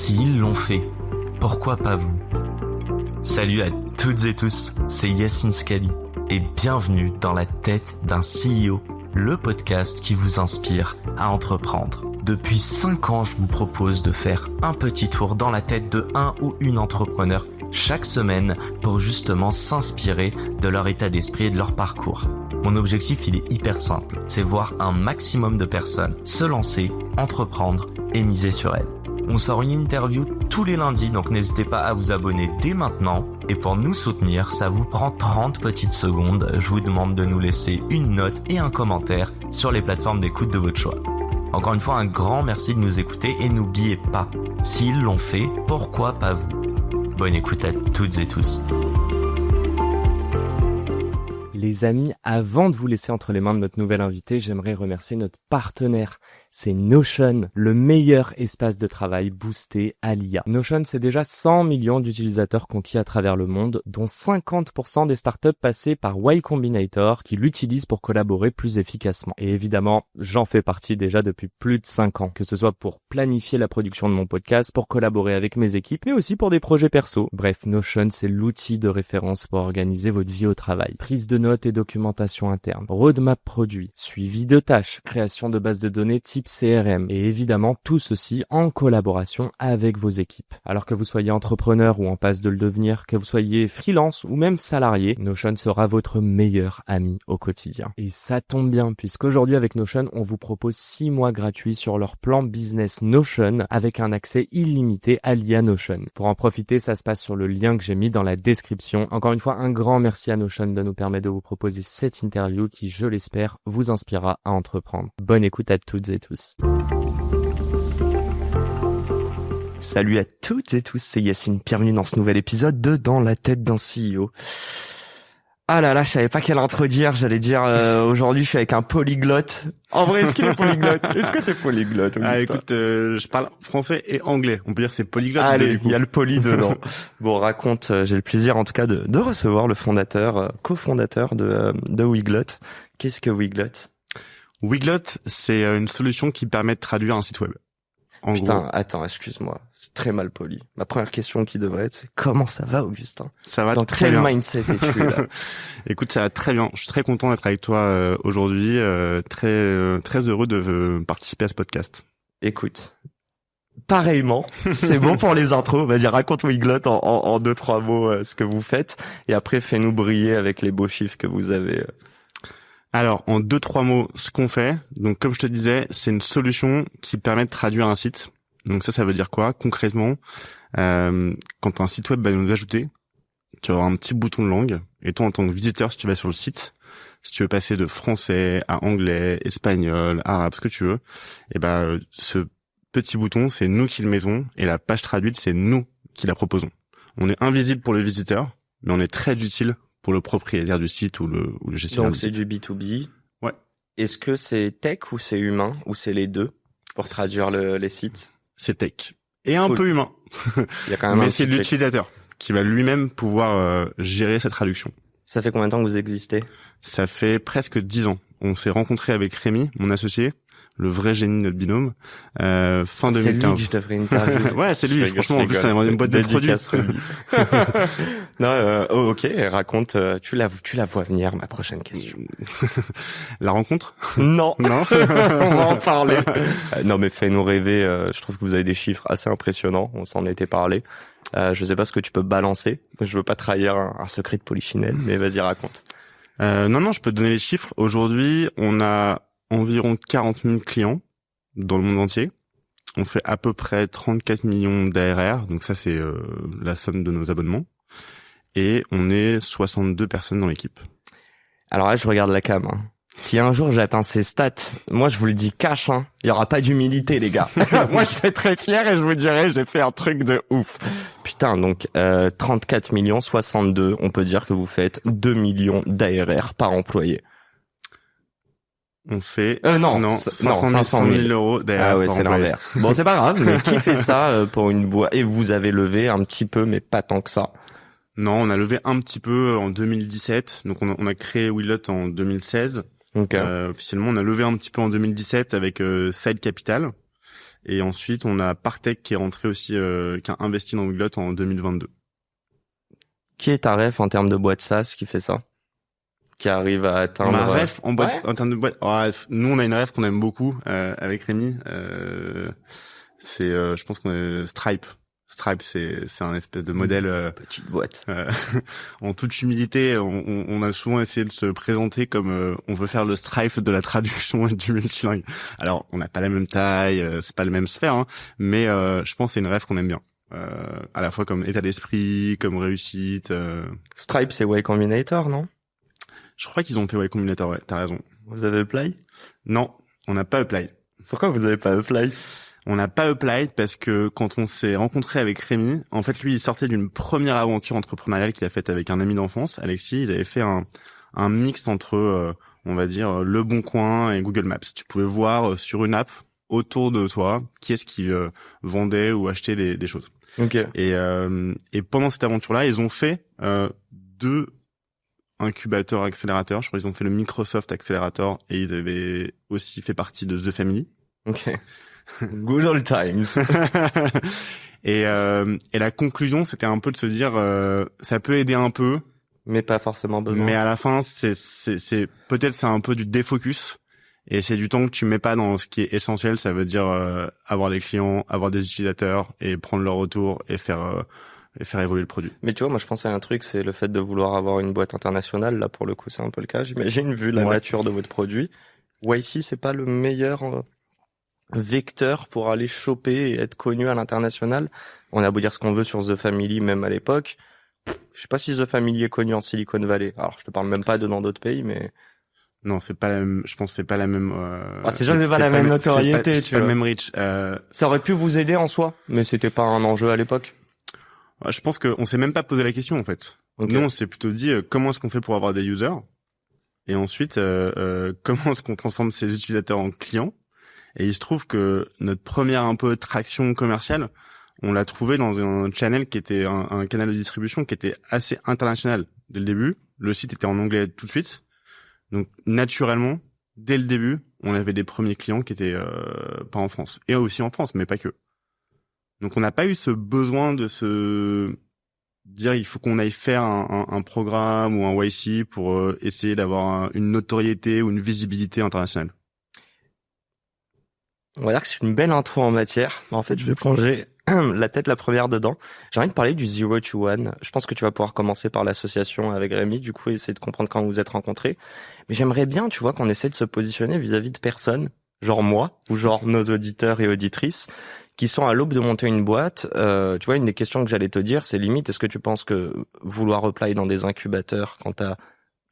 S'ils l'ont fait, pourquoi pas vous? Salut à toutes et tous, c'est Yacine Scali et bienvenue dans la tête d'un CEO, le podcast qui vous inspire à entreprendre. Depuis 5 ans, je vous propose de faire un petit tour dans la tête de un ou une entrepreneur chaque semaine pour justement s'inspirer de leur état d'esprit et de leur parcours. Mon objectif, il est hyper simple, c'est voir un maximum de personnes se lancer, entreprendre et miser sur elles. On sort une interview tous les lundis, donc n'hésitez pas à vous abonner dès maintenant. Et pour nous soutenir, ça vous prend 30 petites secondes. Je vous demande de nous laisser une note et un commentaire sur les plateformes d'écoute de votre choix. Encore une fois, un grand merci de nous écouter et n'oubliez pas, s'ils l'ont fait, pourquoi pas vous? Bonne écoute à toutes et tous. Les amis, avant de vous laisser entre les mains de notre nouvel invité, j'aimerais remercier notre partenaire. C'est Notion, le meilleur espace de travail boosté à l'IA. Notion, c'est déjà 100 millions d'utilisateurs conquis à travers le monde, dont 50% des startups passées par Y Combinator qui l'utilisent pour collaborer plus efficacement. Et évidemment, j'en fais partie déjà depuis plus de 5 ans, que ce soit pour planifier la production de mon podcast, pour collaborer avec mes équipes, mais aussi pour des projets perso. Bref, Notion, c'est l'outil de référence pour organiser votre vie au travail. Prise de notes et documentation interne, roadmap produit, suivi de tâches, création de bases de données type CRM et évidemment tout ceci en collaboration avec vos équipes. Alors que vous soyez entrepreneur ou en passe de le devenir, que vous soyez freelance ou même salarié, Notion sera votre meilleur ami au quotidien. Et ça tombe bien puisqu'aujourd'hui avec Notion, on vous propose 6 mois gratuits sur leur plan business Notion avec un accès illimité à l'IA Notion. Pour en profiter, ça se passe sur le lien que j'ai mis dans la description. Encore une fois, un grand merci à Notion de nous permettre de vous proposer cette interview qui, je l'espère, vous inspirera à entreprendre. Bonne écoute à toutes et tous. Salut à toutes et tous, c'est Yacine. Bienvenue dans ce nouvel épisode de Dans la tête d'un CEO. Ah là là, je savais pas quelle intro dire. J'allais dire aujourd'hui je suis avec un polyglotte. En vrai, est-ce qu'il est polyglotte? Est-ce que t'es polyglotte, Augustin? Ah écoute, je parle français et anglais. On peut dire c'est polyglotte. Allez, il y a le poly dedans. Bon, raconte. J'ai le plaisir en tout cas de recevoir le fondateur, cofondateur de Wiglot. Qu'est-ce que Wiglot? Wiglot, c'est une solution qui permet de traduire un site web. Putain, Gros, attends, excuse-moi. C'est très mal poli. Ma première question qui devrait être, c'est comment ça va, Augustin? ça va Dans très quel bien. mindset es-tu là? Écoute, ça va très bien. Je suis très content d'être avec toi aujourd'hui. Très heureux de participer à ce podcast. Écoute, pareillement, c'est bon pour les intros. Vas-y, raconte Wiglot en 2-3 mots ce que vous faites, et après fais-nous briller avec les beaux chiffres que vous avez. Alors, en 2-3 mots, ce qu'on fait, donc comme je te disais, c'est une solution qui permet de traduire un site. Donc ça veut dire quoi? Concrètement, quand un site web va nous ajouter, tu vas avoir un petit bouton de langue, et toi, en tant que visiteur, si tu vas sur le site, si tu veux passer de français à anglais, espagnol, arabe, ce que tu veux, et ce petit bouton, c'est nous qui le mettons, et la page traduite, c'est nous qui la proposons. On est invisible pour le visiteur, mais on est très utile pour le propriétaire du site ou le gestionnaire. Donc c'est du B2B. Ouais. Est-ce que c'est tech ou c'est humain ou c'est les deux pour traduire les sites? C'est tech. Et un peu humain. Il y a quand même mais un c'est petit check. l'utilisateur qui va lui-même pouvoir gérer cette traduction. Ça fait combien de temps que vous existez? Ça fait presque 10 ans. On s'est rencontré avec Rémi, mon associé, le vrai génie de notre binôme, fin 2015. C'est lui que je devrais interviewer. Ouais, c'est lui. Franchement, en plus, c'est une boîte de produits. Non, ok, raconte, tu la vois venir, ma prochaine question. La rencontre? Non. Non. On va en parler. Non, mais fais-nous rêver, je trouve que vous avez des chiffres assez impressionnants, on s'en était parlé. Je sais pas ce que tu peux balancer, je veux pas trahir un secret de polichinelle, mais vas-y, raconte. Non, je peux te donner les chiffres. Aujourd'hui, on a environ 40 000 clients dans le monde entier. On fait à peu près 34 millions d'ARR, donc ça c'est la somme de nos abonnements. Et on est 62 personnes dans l'équipe. Alors là, je regarde la cam. Hein. Si un jour j'atteins ces stats, moi je vous le dis cash, hein, il y aura pas d'humilité les gars. Moi je serai très fier et je vous dirai j'ai fait un truc de ouf. Putain, donc 34 millions, 62, on peut dire que vous faites 2 millions d'ARR par employé. On fait non, 500 000 euros d'ARR. Ah ouais, c'est l'inverse. Bon, c'est pas grave, mais qui fait ça pour une boîte? Et vous avez levé un petit peu, mais pas tant que ça. Non, on a levé un petit peu en 2017. Donc on a créé Wiglot en 2016. Okay. Officiellement, on a levé un petit peu en 2017 avec Side Capital. Et ensuite, on a Partech qui est rentré aussi, qui a investi dans Weglot en 2022. Qui est ta ref en termes de boîte SaaS qui fait ça? Qui arrive à atteindre... Ma ref en boîte, en termes de boîte, nous on a une ref qu'on aime beaucoup, avec Rémi, c'est, je pense qu'on est Stripe. Stripe, c'est un espèce de modèle, petite boîte. En toute humilité, on a souvent essayé de se présenter comme on veut faire le Stripe de la traduction et du multilingue. Alors, on n'a pas la même taille, c'est pas la même sphère, hein, mais je pense que c'est une rêve qu'on aime bien. À la fois comme état d'esprit, comme réussite. Stripe, c'est Y Combinator, non? Je crois qu'ils ont fait Y Combinator, ouais, t'as raison. Vous avez Apply? Non, on n'a pas Apply. Pourquoi vous avez pas Apply? On n'a pas Applied parce que quand on s'est rencontré avec Rémi, en fait, lui, il sortait d'une première aventure entrepreneuriale qu'il a faite avec un ami d'enfance, Alexis. Ils avaient fait un mix entre, on va dire, Le Bon Coin et Google Maps. Tu pouvais voir sur une app autour de toi qui est-ce qui vendait ou achetait des choses. Ok. Et pendant cette aventure-là, ils ont fait 2 incubateurs accélérateurs. Je crois qu'ils ont fait le Microsoft Accelerator et ils avaient aussi fait partie de The Family. Ok. Good old times. Et la conclusion, c'était un peu de se dire, ça peut aider un peu, mais pas forcément besoin. Mais à la fin, c'est peut-être c'est un peu du défocus et c'est du temps que tu mets pas dans ce qui est essentiel. Ça veut dire avoir des clients, avoir des utilisateurs et prendre leur retour et faire évoluer le produit. Mais tu vois, moi je pensais à un truc, c'est le fait de vouloir avoir une boîte internationale. Là, pour le coup, c'est un peu le cas. J'imagine, vu la nature de votre produit. YC, c'est pas le meilleur vecteur pour aller choper et être connu à l'international. On a beau dire ce qu'on veut sur The Family, même à l'époque. Je sais pas si The Family est connu en Silicon Valley. Alors, je te parle même pas de dans d'autres pays, mais... Non, c'est pas la même, je pense que c'est pas la même, c'est sûr que c'est pas la même notoriété, tu vois. C'est pas le même reach. Ça aurait pu vous aider en soi, mais c'était pas un enjeu à l'époque. Je pense qu'on s'est même pas posé la question, en fait. Okay. Nous, on s'est plutôt dit, comment est-ce qu'on fait pour avoir des users? Et ensuite, comment est-ce qu'on transforme ces utilisateurs en clients? Et il se trouve que notre première un peu traction commerciale, on l'a trouvé dans un channel qui était un canal de distribution qui était assez international dès le début. Le site était en anglais tout de suite. Donc, naturellement, dès le début, on avait des premiers clients qui étaient pas en France. Et aussi en France, mais pas que. Donc, on n'a pas eu ce besoin de se dire il faut qu'on aille faire un programme ou un YC pour essayer d'avoir une notoriété ou une visibilité internationale. On va dire que c'est une belle intro en matière. En fait, je vais plonger la tête la première dedans. J'ai envie de parler du 0 to 1. Je pense que tu vas pouvoir commencer par l'association avec Rémi, du coup, essayer de comprendre quand vous vous êtes rencontrés. Mais j'aimerais bien, tu vois, qu'on essaie de se positionner vis-à-vis de personnes, genre moi, ou genre nos auditeurs et auditrices, qui sont à l'aube de monter une boîte. Tu vois, une des questions que j'allais te dire, c'est limite, est-ce que tu penses que vouloir apply dans des incubateurs quand t'es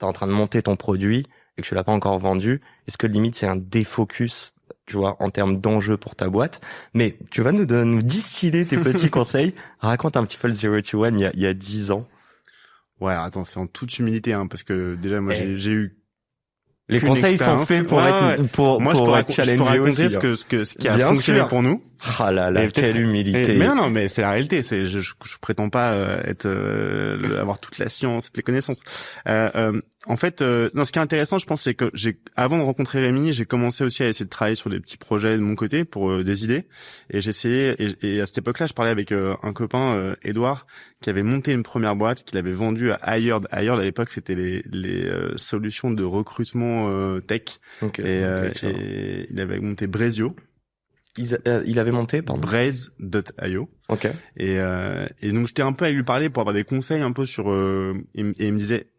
en train de monter ton produit et que tu l'as pas encore vendu, est-ce que limite c'est un défocus, tu vois, en termes d'enjeux pour ta boîte? Mais tu vas nous distiller tes petits conseils. Raconte un petit peu le 0 to 1 il y a 10 ans. Ouais, attends, c'est en toute humilité, hein, parce que déjà, moi, j'ai eu les conseils sont faits pour moi, je peux raconter aussi, ce qui a fonctionné pour nous. Ah là là, quelle humilité. Mais non, mais c'est la réalité. Je prétends pas avoir toute la science, toutes les connaissances. En fait, non, ce qui est intéressant, je pense, c'est que avant de rencontrer Rémi, j'ai commencé aussi à essayer de travailler sur des petits projets de mon côté pour des idées. Et j'essayais, et à cette époque-là, je parlais avec un copain, Edouard, qui avait monté une première boîte, qu'il avait vendue à Hired. Hired, à l'époque, c'était les solutions de recrutement tech. Et il avait monté Brezio. Il avait monté, pardon. Braze.io. Ok. Et donc j'étais un peu à lui parler pour avoir des conseils un peu sur et il me disait,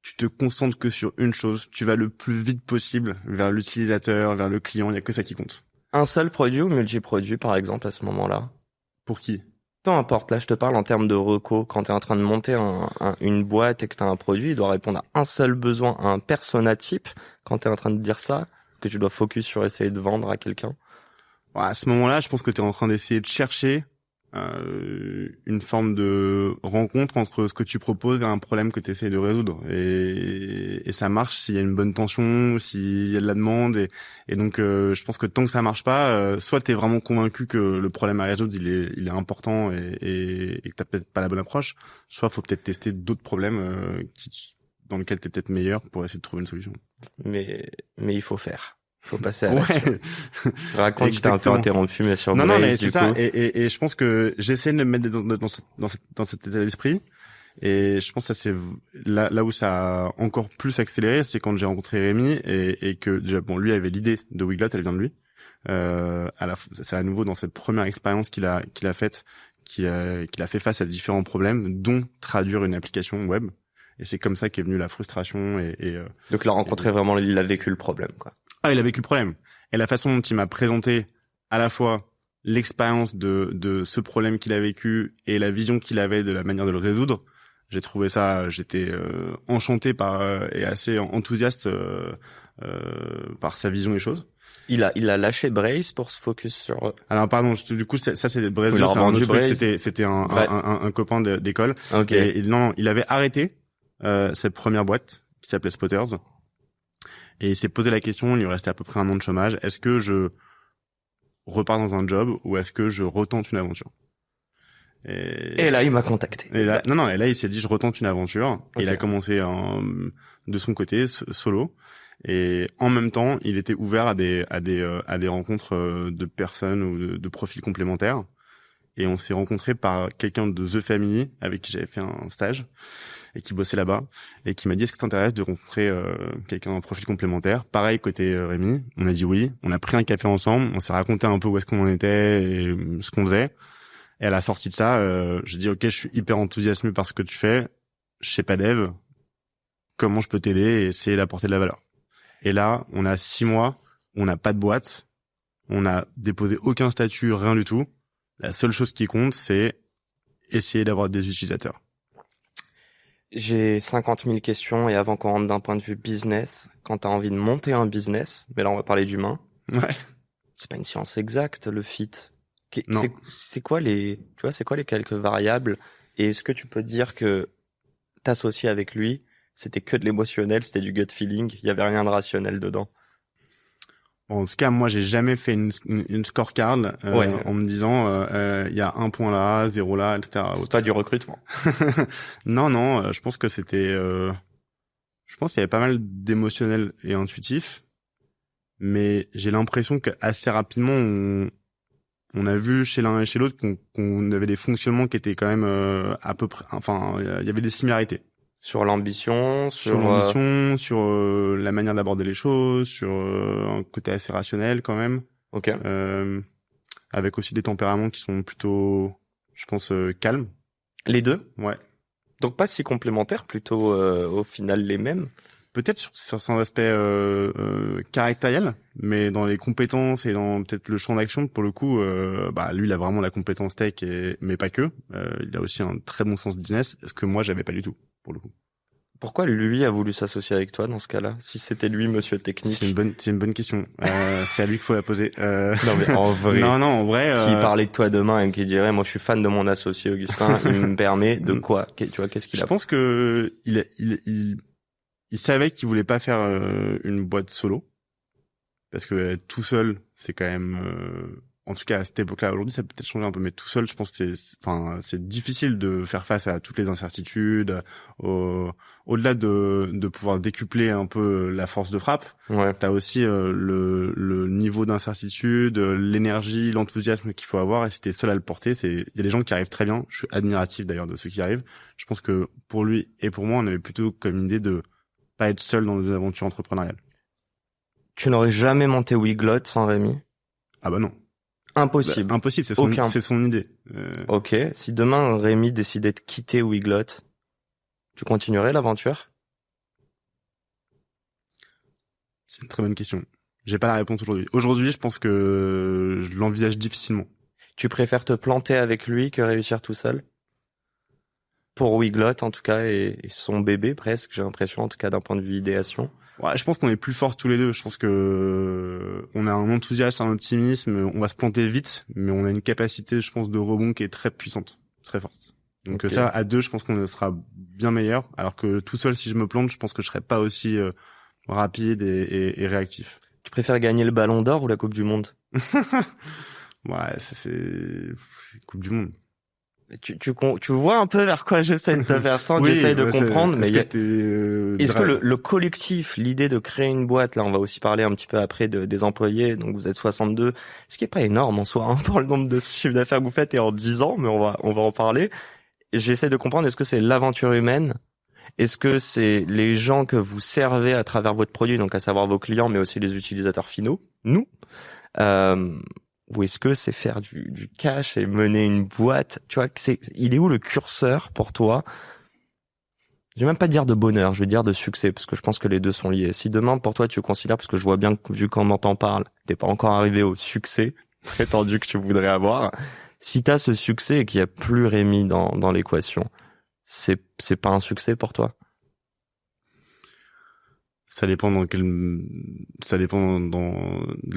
tu te concentres que sur une chose, tu vas le plus vite possible vers l'utilisateur, vers le client, il y a que ça qui compte. Un seul produit ou multi-produit par exemple à ce moment-là? Pour qui? Peu importe, là je te parle en termes de reco. Quand tu es en train de monter une boîte et que tu as un produit, il doit répondre à un seul besoin, à un persona type. Quand tu es en train de dire ça, que tu dois focus sur essayer de vendre à quelqu'un. Ouais, à ce moment-là, je pense que tu es en train d'essayer de chercher une forme de rencontre entre ce que tu proposes et un problème que tu essaies de résoudre. Et ça marche s'il y a une bonne tension, s'il y a de la demande. Et donc, je pense que tant que ça marche pas, soit tu es vraiment convaincu que le problème à résoudre, il est important et que tu peut-être pas la bonne approche, soit faut peut-être tester d'autres problèmes dans lesquels tu es peut-être meilleur pour essayer de trouver une solution. Mais il faut faire. Faut passer à l'action. Raconte, je t'ai un peu interrompu, mais sur non, Blaze, mais du c'est ça. coup. Et je pense que j'essaie de me mettre dans cet état d'esprit. Et je pense que ça c'est là où ça a encore plus accéléré, c'est quand j'ai rencontré Rémi et que déjà bon, lui avait l'idée de Weglot, elle vient de lui. C'est à nouveau dans cette première expérience qu'il a faite, qu'il a fait face à différents problèmes, dont traduire une application web. Et c'est comme ça qu'est venue la frustration Donc il a rencontré vraiment, il a vécu le problème, quoi. Ah, il a vécu le problème. Et la façon dont il m'a présenté à la fois l'expérience de ce problème qu'il a vécu et la vision qu'il avait de la manière de le résoudre, j'ai trouvé ça, j'étais enchanté et assez enthousiaste par sa vision des choses. Il a lâché Braze pour se focus sur. Alors pardon, du coup ça c'est Braze, c'est un autre truc, Braze. c'était un copain d'école. Ok. Et non, il avait arrêté cette première boîte qui s'appelait Spotters. Et il s'est posé la question, il lui restait à peu près 1 an de chômage, est-ce que je repars dans un job ou est-ce que je retente une aventure? Et là, il m'a contacté. Et là, et là, il s'est dit, je retente une aventure. Okay. Et il a commencé de son côté, solo. Et en même temps, il était ouvert à des rencontres de personnes ou de profils complémentaires. Et on s'est rencontrés par quelqu'un de The Family avec qui j'avais fait un stage et qui bossait là-bas et qui m'a dit est-ce que t'intéresse de rencontrer quelqu'un d'un profil complémentaire. Pareil côté Rémi, on a dit oui, on a pris un café ensemble, on s'est raconté un peu où est-ce qu'on en était et ce qu'on faisait. Et à la sortie de ça, j'ai dit ok, je suis hyper enthousiasmé par ce que tu fais, je sais pas dev, comment je peux t'aider et essayer d'apporter de la valeur. Et là, on a 6 mois, on n'a pas de boîte, on a déposé aucun statut, rien du tout. La seule chose qui compte, c'est essayer d'avoir des utilisateurs. J'ai 50 000 questions et avant qu'on rentre d'un point de vue business, quand t'as envie de monter un business, mais là on va parler d'humain. Ouais. C'est pas une science exacte, le fit. Non. C'est quoi les quelques variables et est-ce que tu peux dire que t'associer avec lui, c'était que de l'émotionnel, c'était du gut feeling, il y avait rien de rationnel dedans? Bon, en tout cas, moi, j'ai jamais fait une scorecard en me disant il y a 1 point là, 0 là, etc. C'est pas du recrutement. Non, je pense que c'était... je pense qu'il y avait pas mal d'émotionnel et intuitif, mais j'ai l'impression qu'assez rapidement, on a vu chez l'un et chez l'autre qu'on avait des fonctionnements qui étaient quand même à peu près... Enfin, il y avait des similarités. Sur l'ambition, sur la manière d'aborder les choses, sur un côté assez rationnel quand même. Ok. Avec aussi des tempéraments qui sont plutôt, je pense, calmes. Les deux? Ouais. Donc pas si complémentaires, plutôt au final les mêmes. Peut-être sur son aspect caractériel, mais dans les compétences et dans peut-être le champ d'action, pour le coup, lui, il a vraiment la compétence tech, mais pas que. Il a aussi un très bon sens business, ce que moi, j'avais pas du tout, pour le coup. Pourquoi lui a voulu s'associer avec toi dans ce cas-là? Si c'était lui, monsieur technique. C'est une bonne question. C'est à lui qu'il faut la poser. Non, mais en vrai. Non, en vrai. S'il parlait de toi demain et qu'il dirait, moi, je suis fan de mon associé Augustin, il me permet de quoi? Tu vois, qu'est-ce qu'il a? Je pense que il savait qu'il voulait pas faire une boîte solo. Parce que tout seul, c'est quand même, en tout cas à cette époque-là, aujourd'hui ça peut peut-être changer un peu, mais tout seul, je pense que c'est difficile de faire face à toutes les incertitudes, au-delà de pouvoir décupler un peu la force de frappe. Ouais. T'as aussi le niveau d'incertitude, l'énergie, l'enthousiasme qu'il faut avoir, et si t'es seul à le porter, il y a des gens qui arrivent très bien. Je suis admiratif d'ailleurs de ceux qui arrivent. Je pense que pour lui et pour moi, on avait plutôt comme idée de pas être seul dans nos aventures entrepreneuriales. Tu n'aurais jamais monté Weglot sans Rémi? Ah bah non. Impossible. Impossible, c'est son idée. Ok. Si demain Rémi décidait de quitter Weglot, tu continuerais l'aventure? C'est une très bonne question. J'ai pas la réponse aujourd'hui. Aujourd'hui, je pense que je l'envisage difficilement. Tu préfères te planter avec lui que réussir tout seul? Pour Weglot, en tout cas, et son bébé presque, j'ai l'impression, en tout cas d'un point de vue idéation. Ouais, je pense qu'on est plus forts tous les deux. Je pense que on a un enthousiasme, un optimisme. On va se planter vite, mais on a une capacité, je pense, de rebond qui est très puissante, très forte. Donc ça, à deux, je pense qu'on sera bien meilleur. Alors que tout seul, si je me plante, je pense que je serai pas aussi rapide et réactif. Tu préfères gagner le Ballon d'Or ou la Coupe du Monde? Ouais, c'est Coupe du Monde. Tu vois un peu vers quoi j'essaie de te faire tendre, j'essaie de comprendre, mais est-ce que le collectif, l'idée de créer une boîte, là on va aussi parler un petit peu après des employés, donc vous êtes 62, ce qui est pas énorme en soi, hein, pour le nombre de chiffres d'affaires que vous faites et en 10 ans, mais on va en parler. Et j'essaie de comprendre, est-ce que c'est l'aventure humaine? Est-ce que c'est les gens que vous servez à travers votre produit, donc à savoir vos clients, mais aussi les utilisateurs finaux, nous? Ou est-ce que c'est faire du cash et mener une boîte? Tu vois, il est où le curseur pour toi? Je vais même pas dire de bonheur, je vais dire de succès, parce que je pense que les deux sont liés. Si demain, pour toi, tu considères, parce que je vois bien que, vu comment t'en parles, t'es pas encore arrivé au succès prétendu que tu voudrais avoir. Si t'as ce succès et qu'il y a plus Rémi dans l'équation, c'est pas un succès pour toi? Ça dépend dans de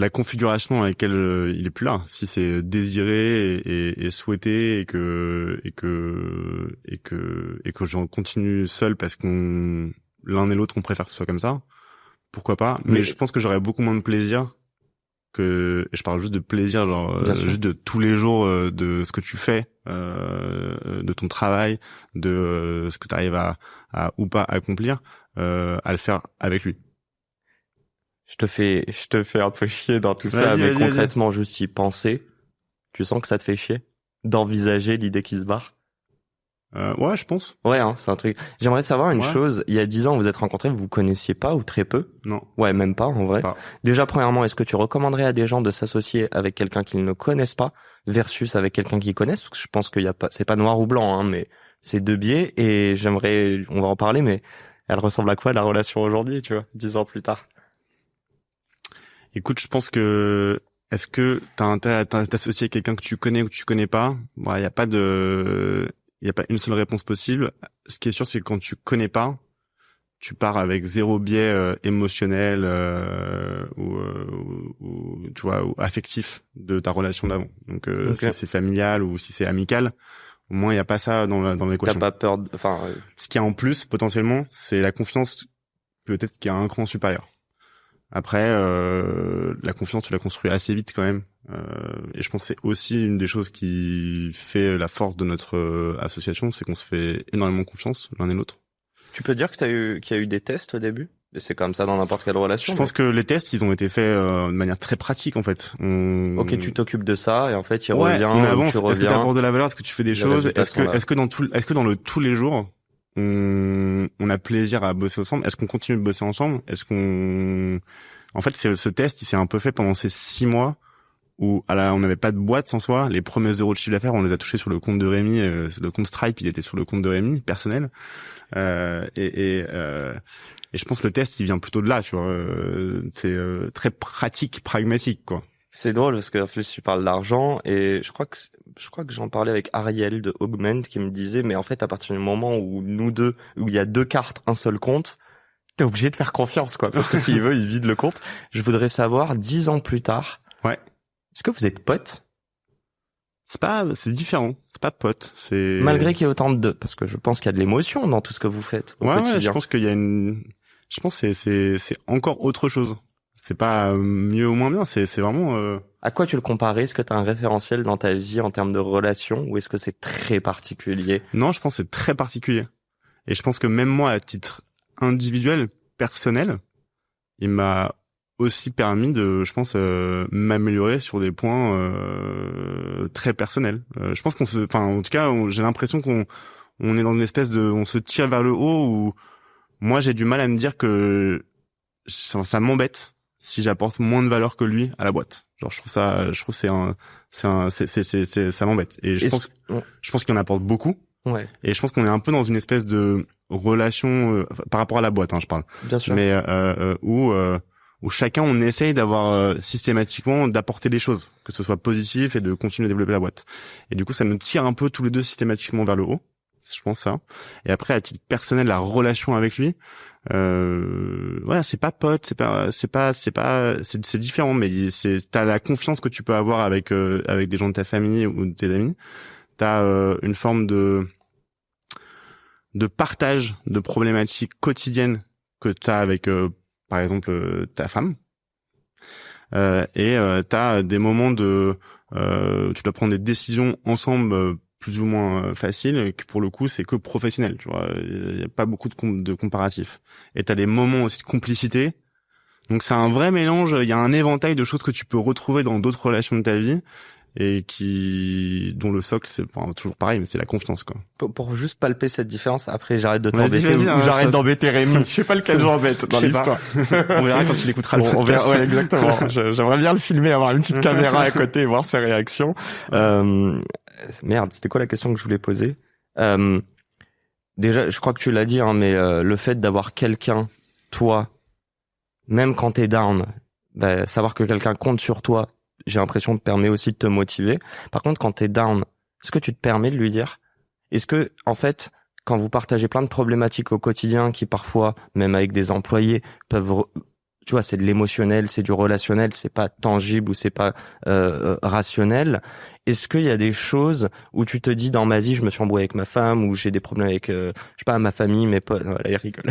la configuration dans laquelle il est plus là. Si c'est désiré et souhaité et que j'en continue seul parce qu'on l'un et l'autre on préfère que ce soit comme ça, pourquoi pas. Mais je pense que j'aurais beaucoup moins de plaisir et je parle juste de plaisir, genre juste de tous les jours, de ce que tu fais, de ton travail, de ce que tu arrives à ou pas accomplir. À le faire avec lui. Je te fais un peu chier dans tout ça, mais concrètement, juste y penser, tu sens que ça te fait chier d'envisager l'idée qui se barre? Ouais, je pense. Ouais, hein, c'est un truc. J'aimerais savoir une chose. Il y a 10 ans, vous êtes rencontrés, vous vous connaissiez pas ou très peu? Non. Ouais, même pas, en vrai. Pas. Déjà, premièrement, est-ce que tu recommanderais à des gens de s'associer avec quelqu'un qu'ils ne connaissent pas versus avec quelqu'un qu'ils connaissent? Parce que je pense qu'il y a pas, c'est pas noir ou blanc, hein, mais c'est deux biais et on va en parler, mais elle ressemble à quoi la relation aujourd'hui, tu vois, 10 ans plus tard? Écoute, je pense que est-ce que t'as intérêt à t'associer avec quelqu'un que tu connais ou que tu connais pas? Bon, il y a pas une seule réponse possible. Ce qui est sûr, c'est que quand tu connais pas, tu pars avec zéro biais émotionnel ou tu vois ou affectif de ta relation d'avant. Donc si c'est familial ou si c'est amical, au moins il y a pas ça dans l'équation. T'as pas peur Ce qu'il y a en plus potentiellement, c'est la confiance, peut-être qu'il y a un cran supérieur. Après la confiance, tu la construis assez vite quand même. Et je pense que c'est aussi une des choses qui fait la force de notre association, c'est qu'on se fait énormément confiance l'un et l'autre. Tu peux dire que qu'il y a eu des tests au début? Et c'est comme ça dans n'importe quelle relation. Je pense que les tests, ils ont été faits de manière très pratique en fait. Ok, tu t'occupes de ça et en fait il revient. On avance. Est-ce que tu apportes de la valeur? Est-ce que tu fais des choses? Est-ce que dans le tous les jours, on a plaisir à bosser ensemble? Est-ce qu'on continue de bosser ensemble? En fait, ce test, il s'est un peu fait pendant ces 6 mois où on n'avait pas de boîte sans soi. Les premiers euros de chiffre d'affaires, on les a touchés sur le compte de Rémi. Le compte Stripe, il était sur le compte de Rémi personnel. Et je pense que le test, il vient plutôt de là, tu vois. C'est très pratique, pragmatique, quoi. C'est drôle parce que en plus tu parles d'argent et je crois que j'en parlais avec Ariel de Augment qui me disait mais en fait à partir du moment où où il y a 2 cartes, un seul compte, t'es obligé de faire confiance, quoi, parce que s'il veut, il vide le compte. Je voudrais savoir 10 ans plus tard. Ouais. Est-ce que vous êtes potes? C'est différent. C'est pas pote. C'est malgré qu'il y ait autant de parce que je pense qu'il y a de l'émotion dans tout ce que vous faites au quotidien. Ouais, je pense qu'il y a je pense que c'est encore autre chose. C'est pas mieux ou moins bien, c'est vraiment À quoi tu le comparais? Est-ce que tu as un référentiel dans ta vie en termes de relations ou est-ce que c'est très particulier? Non, je pense que c'est très particulier. Et je pense que même moi, à titre individuel, personnel, il m'a aussi permis de, je pense, m'améliorer sur des points très personnels. Je pense en tout cas, j'ai l'impression qu'on est dans une espèce on se tire vers le haut où moi j'ai du mal à me dire que ça m'embête si j'apporte moins de valeur que lui à la boîte. Genre je trouve ça m'embête. Et je pense qu'il en apporte beaucoup. Ouais. Et je pense qu'on est un peu dans une espèce de relation par rapport à la boîte, je parle. Bien sûr. Mais où chacun on essaye d'avoir systématiquement d'apporter des choses, que ce soit positif et de continuer à développer la boîte. Et du coup, ça nous tire un peu tous les deux systématiquement vers le haut. Je pense ça. Et après, à titre personnel, la relation avec lui, c'est pas pote, c'est différent, mais t'as la confiance que tu peux avoir avec des gens de ta famille ou de tes amis. T'as une forme de partage de problématiques quotidiennes que t'as avec par exemple ta femme. Et t'as des moments tu dois prendre des décisions ensemble plus ou moins facile, et que pour le coup c'est que professionnel, tu vois. Il y a pas beaucoup de comparatifs. Et t'as des moments aussi de complicité. Donc c'est un vrai mélange. Il y a un éventail de choses que tu peux retrouver dans d'autres relations de ta vie et dont le socle c'est toujours pareil, mais c'est la confiance, quoi. Pour juste palper cette différence, après j'arrête de Vas-y, t'embêter ou j'arrête ça, d'embêter Rémi. Je sais pas lequel j'embête dans Je sais l'histoire. On verra quand il écoutera le On podcast. verra, ouais, exactement. J'aimerais bien le filmer, avoir une petite caméra à côté et voir ses réactions. Merde, c'était quoi la question que je voulais poser? Déjà, je crois que tu l'as dit, hein, mais le fait d'avoir quelqu'un, toi, même quand t'es down, bah, savoir que quelqu'un compte sur toi, j'ai l'impression te permet aussi de te motiver. Par contre, quand t'es down, est-ce que tu te permets de lui dire? Est-ce que, en fait, quand vous partagez plein de problématiques au quotidien qui parfois, même avec des employés, peuvent, tu vois, c'est de l'émotionnel, c'est du relationnel, c'est pas tangible ou c'est pas rationnel. Est-ce qu'il y a des choses où tu te dis, dans ma vie, je me suis embrouillé avec ma femme, ou j'ai des problèmes avec, je sais pas, ma famille, mes potes, voilà, il rigole.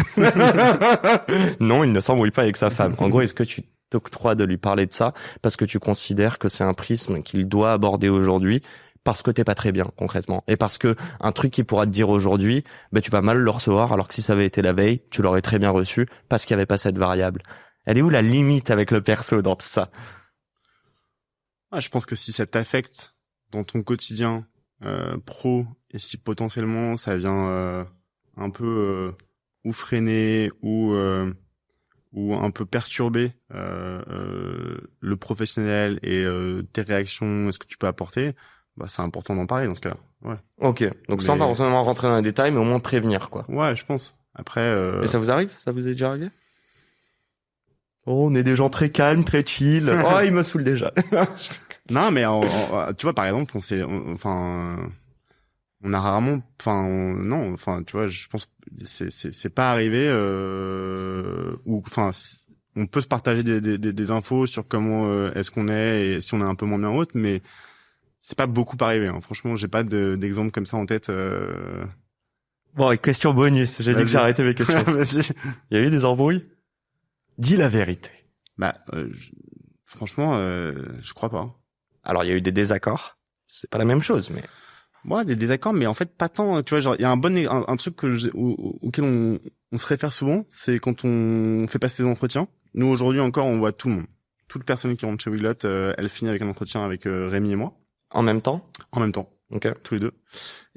Non, il ne s'embrouille pas avec sa femme. En gros, est-ce que tu t'octroies de lui parler de ça parce que tu considères que c'est un prisme qu'il doit aborder aujourd'hui, parce que t'es pas très bien concrètement, et parce que un truc qu'il pourra te dire aujourd'hui, ben tu vas mal le recevoir, alors que si ça avait été la veille, tu l'aurais très bien reçu parce qu'il y avait pas cette variable. Elle est où la limite avec le perso dans tout ça? Je pense que si ça t'affecte dans ton quotidien pro, et si potentiellement ça vient un peu ou freiner ou un peu perturber le professionnel et tes réactions et ce que tu peux apporter, bah c'est important d'en parler dans ce cas-là. Ouais. Ok, donc sans forcément rentrer dans les détails, mais au moins prévenir, quoi. Ouais, je pense. Après. Et ça vous arrive? Ça vous est déjà arrivé? Oh, on est des gens très calmes, très chill. Oh, il me saoule déjà. Non, mais tu vois, par exemple, on a rarement, tu vois, je pense c'est pas arrivé ou on peut se partager des infos sur comment est-ce qu'on est et si on est un peu moins bien haute, mais c'est pas beaucoup arrivé, hein. Franchement, j'ai pas d'exemple comme ça en tête. Bon, et question bonus, j'ai dit que j'ai arrêté mes questions. Vas-y. Il y a eu des embrouilles? Dis la vérité. Bah franchement, je crois pas. Alors, il y a eu des désaccords. C'est pas la même chose, mais ouais, des désaccords, mais en fait pas tant. Tu vois, genre il y a un truc auquel on se réfère souvent, c'est quand on fait passer des entretiens. Nous aujourd'hui encore, on voit tout le monde, toute personne qui rentre chez Weglot, elle finit avec un entretien avec Rémi et moi. En même temps? En même temps. Ok. Tous les deux.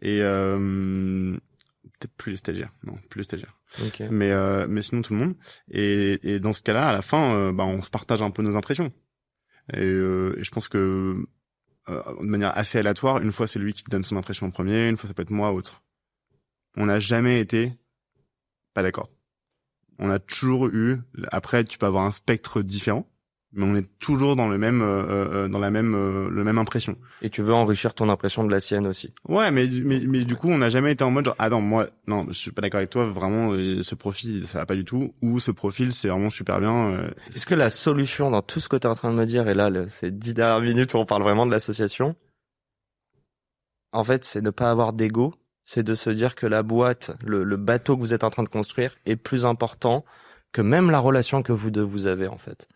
Et peut-être plus les stagiaires. Non, plus les stagiaires. Ok. Mais sinon tout le monde. Et dans ce cas-là, à la fin, on se partage un peu nos impressions. Et je pense que de manière assez aléatoire, une fois c'est lui qui te donne son impression en premier, une fois ça peut être moi ou autre. On n'a jamais été pas d'accord. On a toujours eu. Après, tu peux avoir un spectre différent, mais on est toujours dans le même impression. Et tu veux enrichir ton impression de la sienne aussi. Ouais, mais du coup, on n'a jamais été en mode genre, ah non, moi, non, je suis pas d'accord avec toi, vraiment, ce profil, ça va pas du tout, ou ce profil, c'est vraiment super bien. Est-ce que la solution dans tout ce que tu es en train de me dire, et là, ces 10 dernières minutes où on parle vraiment de l'association, en fait, c'est ne pas avoir d'ego, c'est de se dire que la boîte, le bateau que vous êtes en train de construire est plus important que même la relation que vous deux vous avez, en fait.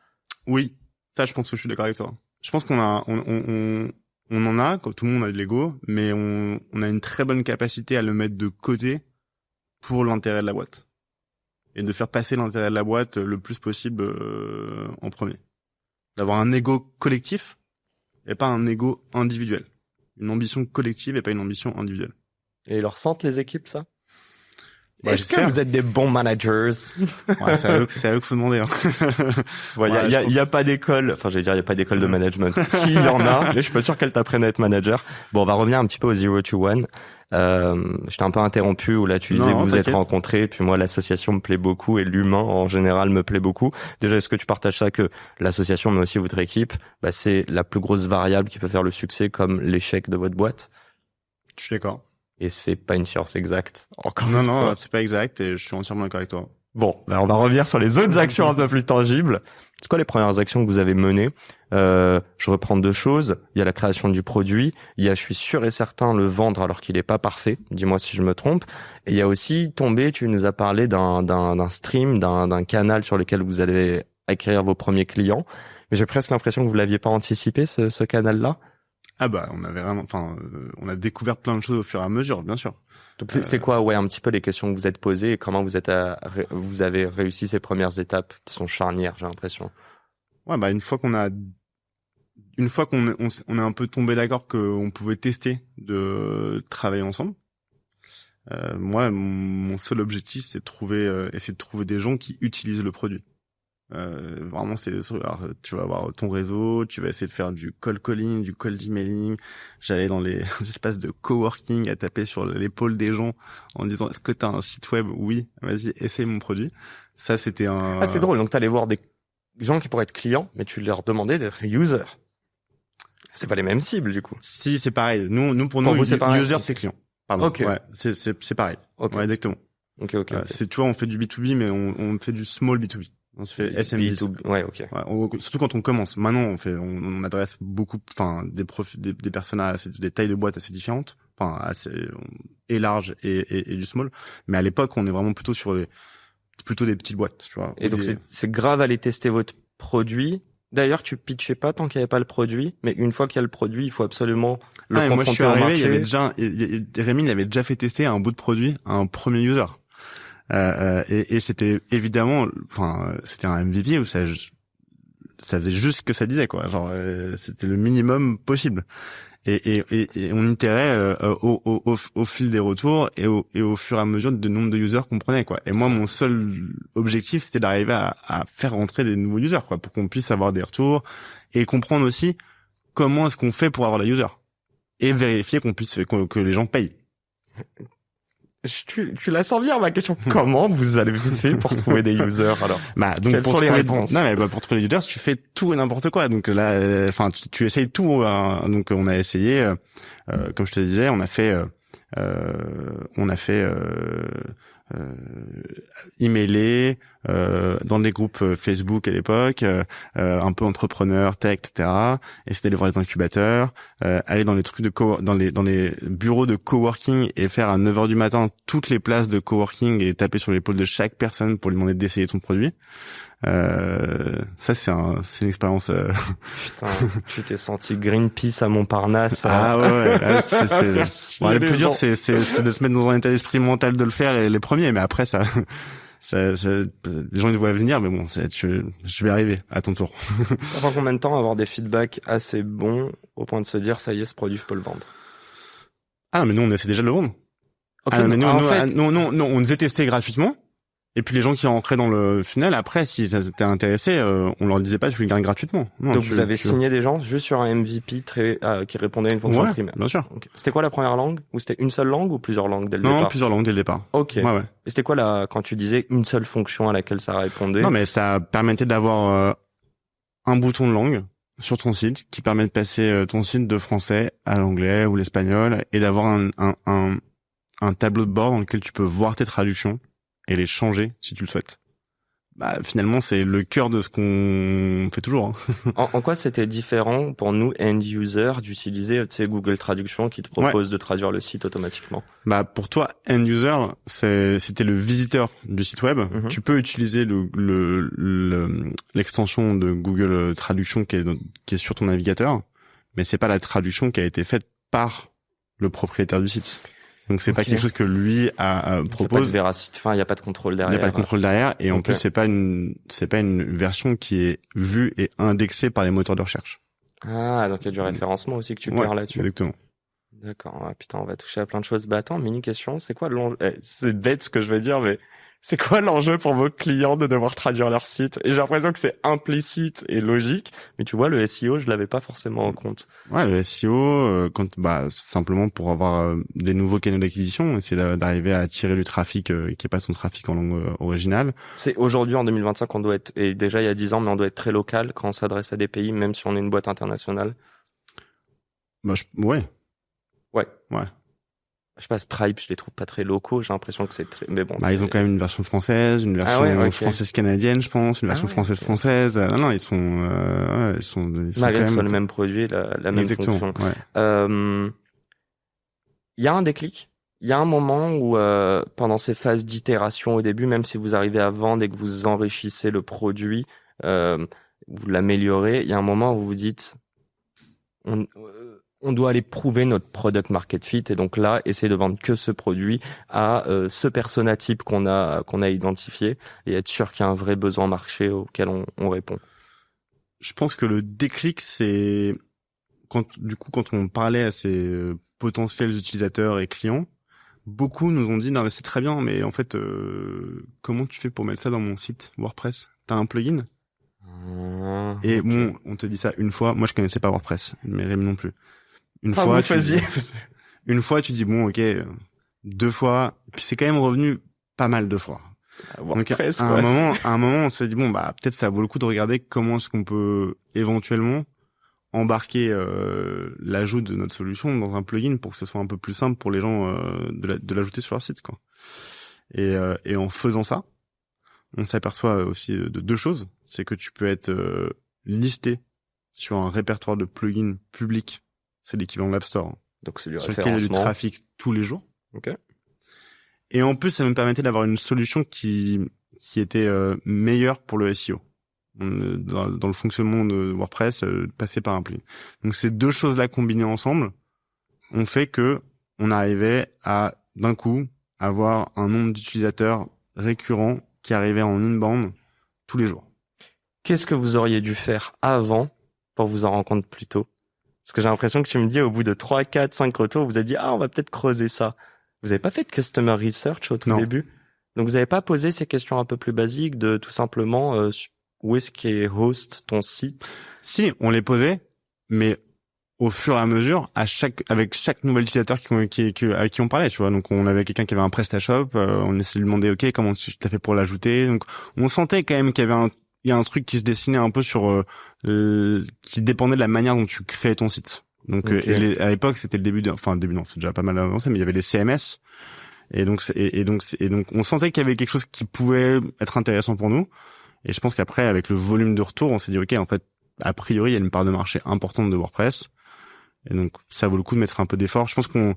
Oui, ça, je pense que je suis d'accord avec toi. Je pense qu'on en a, comme tout le monde a de l'ego, mais on a une très bonne capacité à le mettre de côté pour l'intérêt de la boîte. Et de faire passer l'intérêt de la boîte le plus possible en premier. D'avoir un ego collectif et pas un ego individuel. Une ambition collective et pas une ambition individuelle. Et ils le ressentent, les équipes, ça? Bah, est-ce que vous êtes des bons managers? Ouais, c'est à eux qu'il faut demander. Hein. Ouais, il y a pas d'école. Enfin, j'allais dire, il y a pas d'école de management. S'il y en a, mais je suis pas sûr qu'elle t'apprenne à être manager. Bon, on va revenir un petit peu au 0 to 1. Je t'ai un peu interrompu où là tu disais que vous vous êtes rencontrés, puis moi l'association me plaît beaucoup et l'humain en général me plaît beaucoup. Déjà, est-ce que tu partages ça, que l'association mais aussi votre équipe, bah, c'est la plus grosse variable qui peut faire le succès comme l'échec de votre boîte? Je suis d'accord. Et c'est pas une science exacte. Encore non, c'est pas exact et je suis entièrement d'accord avec toi. Bon, on va revenir sur les autres actions un peu plus tangibles. C'est quoi les premières actions que vous avez menées? Je reprends deux choses. Il y a la création du produit. Il y a, je suis sûr et certain, le vendre alors qu'il est pas parfait. Dis-moi si je me trompe. Et il y a aussi tu nous as parlé d'un stream, d'un canal sur lequel vous allez acquérir vos premiers clients. Mais j'ai presque l'impression que vous l'aviez pas anticipé, ce canal-là. Ah bah, on avait vraiment, on a découvert plein de choses au fur et à mesure, bien sûr. Donc c'est quoi, un petit peu les questions que vous êtes posées et comment vous avez réussi ces premières étapes qui sont charnières, j'ai l'impression. Ouais, bah une fois qu'on a un peu tombé d'accord qu'on pouvait tester de travailler ensemble. Moi, mon seul objectif, c'est essayer de trouver des gens qui utilisent le produit. Vraiment, alors, tu vas avoir ton réseau, tu vas essayer de faire du cold calling, du cold emailing. J'allais dans les espaces de coworking à taper sur l'épaule des gens en disant est-ce que t'as un site web? Oui, vas-y, essaye mon produit. Ça, c'était un... Ah, c'est drôle. Donc, t'allais voir des gens qui pourraient être clients, mais tu leur demandais d'être user. C'est pas les mêmes cibles, du coup. Si, c'est pareil. Pour nous, c'est pareil. User, c'est client. Pardon. Ok. Ouais, c'est pareil. Okay. Ouais, exactement. Ok. Tu vois, on fait du B2B, mais on fait du small B2B. On se fait SMB. Ouais, ok. Ouais, surtout quand on commence. Maintenant, on adresse beaucoup, des personnes à des tailles de boîtes assez différentes, et larges et du small. Mais à l'époque, on est vraiment plutôt plutôt des petites boîtes, tu vois. Et donc, c'est grave aller tester votre produit. D'ailleurs, tu pitchais pas tant qu'il n'y avait pas le produit, mais une fois qu'il y a le produit, il faut absolument le confronter moi, je suis arrivé, au marché. il y avait déjà, Rémi, il avait déjà fait tester un bout de produit à un premier user. Et c'était évidemment, c'était un MVP où ça faisait juste ce que ça disait, quoi. Genre, c'était le minimum possible. Et on itérait au fil des retours et au fur et à mesure du nombre de users qu'on prenait, quoi. Et moi, mon seul objectif, c'était d'arriver à faire rentrer des nouveaux users, quoi, pour qu'on puisse avoir des retours et comprendre aussi comment est-ce qu'on fait pour avoir les users et vérifier que les gens payent. Tu la sens bien, ma question. Comment vous avez fait pour trouver des users, alors? Donc, quelles sont les réponses? Pour trouver les users, tu fais tout et n'importe quoi. Donc là, tu essayes tout. Donc, on a essayé, comme je te disais, on a fait emailer dans des groupes Facebook à l'époque, un peu entrepreneurs, tech, etc. Essayer d'aller voir les incubateurs, aller dans les trucs dans les bureaux de coworking et faire à 9h du matin toutes les places de coworking et taper sur l'épaule de chaque personne pour lui demander d'essayer ton produit. Ça c'est une expérience. Putain, tu t'es senti Greenpeace à Montparnasse. Ah ouais. Le plus dur c'est de se mettre dans un état d'esprit mental de le faire et les premiers, mais après ça les gens ils voient venir, mais bon, je vais arriver à ton tour. Ça prend combien de temps avoir des feedbacks assez bons au point de se dire ça y est, ce produit je peux le vendre? Ah mais nous on essaie déjà de le vendre. Okay, mais nous, on nous est testé gratuitement. Et puis les gens qui rentraient dans le funnel, après, si t'es intéressé, on leur disait pas tu le gagnes gratuitement. Non, donc vous avez signé des gens juste sur un MVP qui répondait à une fonction primaire. Bien sûr. Okay. C'était quoi la première langue? Ou c'était une seule langue ou plusieurs langues dès le départ? Non, plusieurs langues dès le départ. Ok. Ouais. Et c'était quoi quand tu disais une seule fonction à laquelle ça répondait? Non, mais ça permettait d'avoir un bouton de langue sur ton site qui permet de passer ton site de français à l'anglais ou l'espagnol et d'avoir un tableau de bord dans lequel tu peux voir tes traductions et les changer si tu le souhaites. Finalement, c'est le cœur de ce qu'on fait toujours. Hein. En quoi c'était différent pour nous, end-user, d'utiliser Google Traduction qui te propose de traduire le site automatiquement? Pour toi, end-user, si t'es le visiteur du site web, tu peux utiliser l'extension de Google Traduction qui est sur ton navigateur, mais c'est pas la traduction qui a été faite par le propriétaire du site. Donc c'est pas quelque chose que lui propose. Il y a pas de contrôle derrière. Il y a pas de contrôle derrière et en plus c'est pas une version qui est vue et indexée par les moteurs de recherche. Ah, donc il y a du référencement aussi que tu perds là-dessus. Exactement. D'accord. Ah, putain, on va toucher à plein de choses. Attends, mini question, c'est quoi l'enjeu? C'est bête ce que je vais dire, mais c'est quoi l'enjeu pour vos clients de devoir traduire leur site? Et j'ai l'impression que c'est implicite et logique, mais tu vois, le SEO, je l'avais pas forcément en compte. Ouais, le SEO, simplement pour avoir des nouveaux canaux d'acquisition, essayer d'arriver à attirer du trafic qui est pas son trafic en langue originale. C'est aujourd'hui, en 2025, on doit être, et déjà il y a 10 ans, mais on doit être très local quand on s'adresse à des pays, même si on est une boîte internationale. Ouais. Je sais pas, Stripe, je les trouve pas très locaux, j'ai l'impression que c'est très, mais bon. Ils ont quand même une version française, une version française-canadienne, je pense, une version française-française. Non, ils sont malgré que ce soit le même produit, la même fonction. Ouais. Il y a un déclic. Il y a un moment où, pendant ces phases d'itération au début, même si vous arrivez à vendre et que vous enrichissez le produit, vous l'améliorez, il y a un moment où vous dites, on doit aller prouver notre product market fit et donc là essayer de vendre que ce produit à ce persona type qu'on a identifié et être sûr qu'il y a un vrai besoin marché auquel on répond. Je pense que le déclic, c'est quand on parlait à ces potentiels utilisateurs et clients, beaucoup nous ont dit non mais c'est très bien, mais en fait comment tu fais pour mettre ça dans mon site WordPress? T'as un plugin? Et okay. bon, on te dit ça une fois. Moi, je connaissais pas WordPress, mais Rémi non plus. Une fois, tu dis bon, ok, 2 fois, puis c'est quand même revenu pas mal de fois. WordPress, donc à un moment, on s'est dit bon, bah peut-être ça vaut le coup de regarder comment est-ce qu'on peut éventuellement embarquer l'ajout de notre solution dans un plugin pour que ce soit un peu plus simple pour les gens de l'ajouter sur leur site, quoi. Et en faisant ça, on s'aperçoit aussi de 2 choses. C'est que tu peux être listé sur un répertoire de plugins public. C'est l'équivalent de l'App Store. Donc c'est du sur lequel il y a du trafic tous les jours. Ok. Et en plus, ça nous permettait d'avoir une solution qui était meilleure pour le SEO. Dans le fonctionnement de WordPress, passer par un plugin. Donc ces 2 choses-là combinées ensemble ont fait que on arrivait à d'un coup avoir un nombre d'utilisateurs récurrents qui arrivait en inbound tous les jours. Qu'est-ce que vous auriez dû faire avant pour vous en rendre compte plus tôt? Parce que j'ai l'impression que tu me dis au bout de 3, 4, 5 retours, vous avez dit on va peut-être creuser ça. Vous avez pas fait de customer research au tout début? Donc vous avez pas posé ces questions un peu plus basiques de tout simplement où est-ce qu'est host ton site? Si, on les posait, mais au fur et à mesure, avec chaque nouvel utilisateur avec qui on parlait, tu vois. Donc on avait quelqu'un qui avait un PrestaShop, on essayait de lui demander ok comment tu t'as fait pour l'ajouter. Donc on sentait quand même qu'il y a un truc qui se dessinait un peu sur qui dépendait de la manière dont tu créais ton site. Donc okay. À l'époque c'était le début non, c'est déjà pas mal avancé, mais il y avait les CMS et donc on sentait qu'il y avait quelque chose qui pouvait être intéressant pour nous. Et je pense qu'après avec le volume de retour, on s'est dit ok, en fait a priori il y a une part de marché importante de WordPress. Et donc, ça vaut le coup de mettre un peu d'effort. Je pense qu'on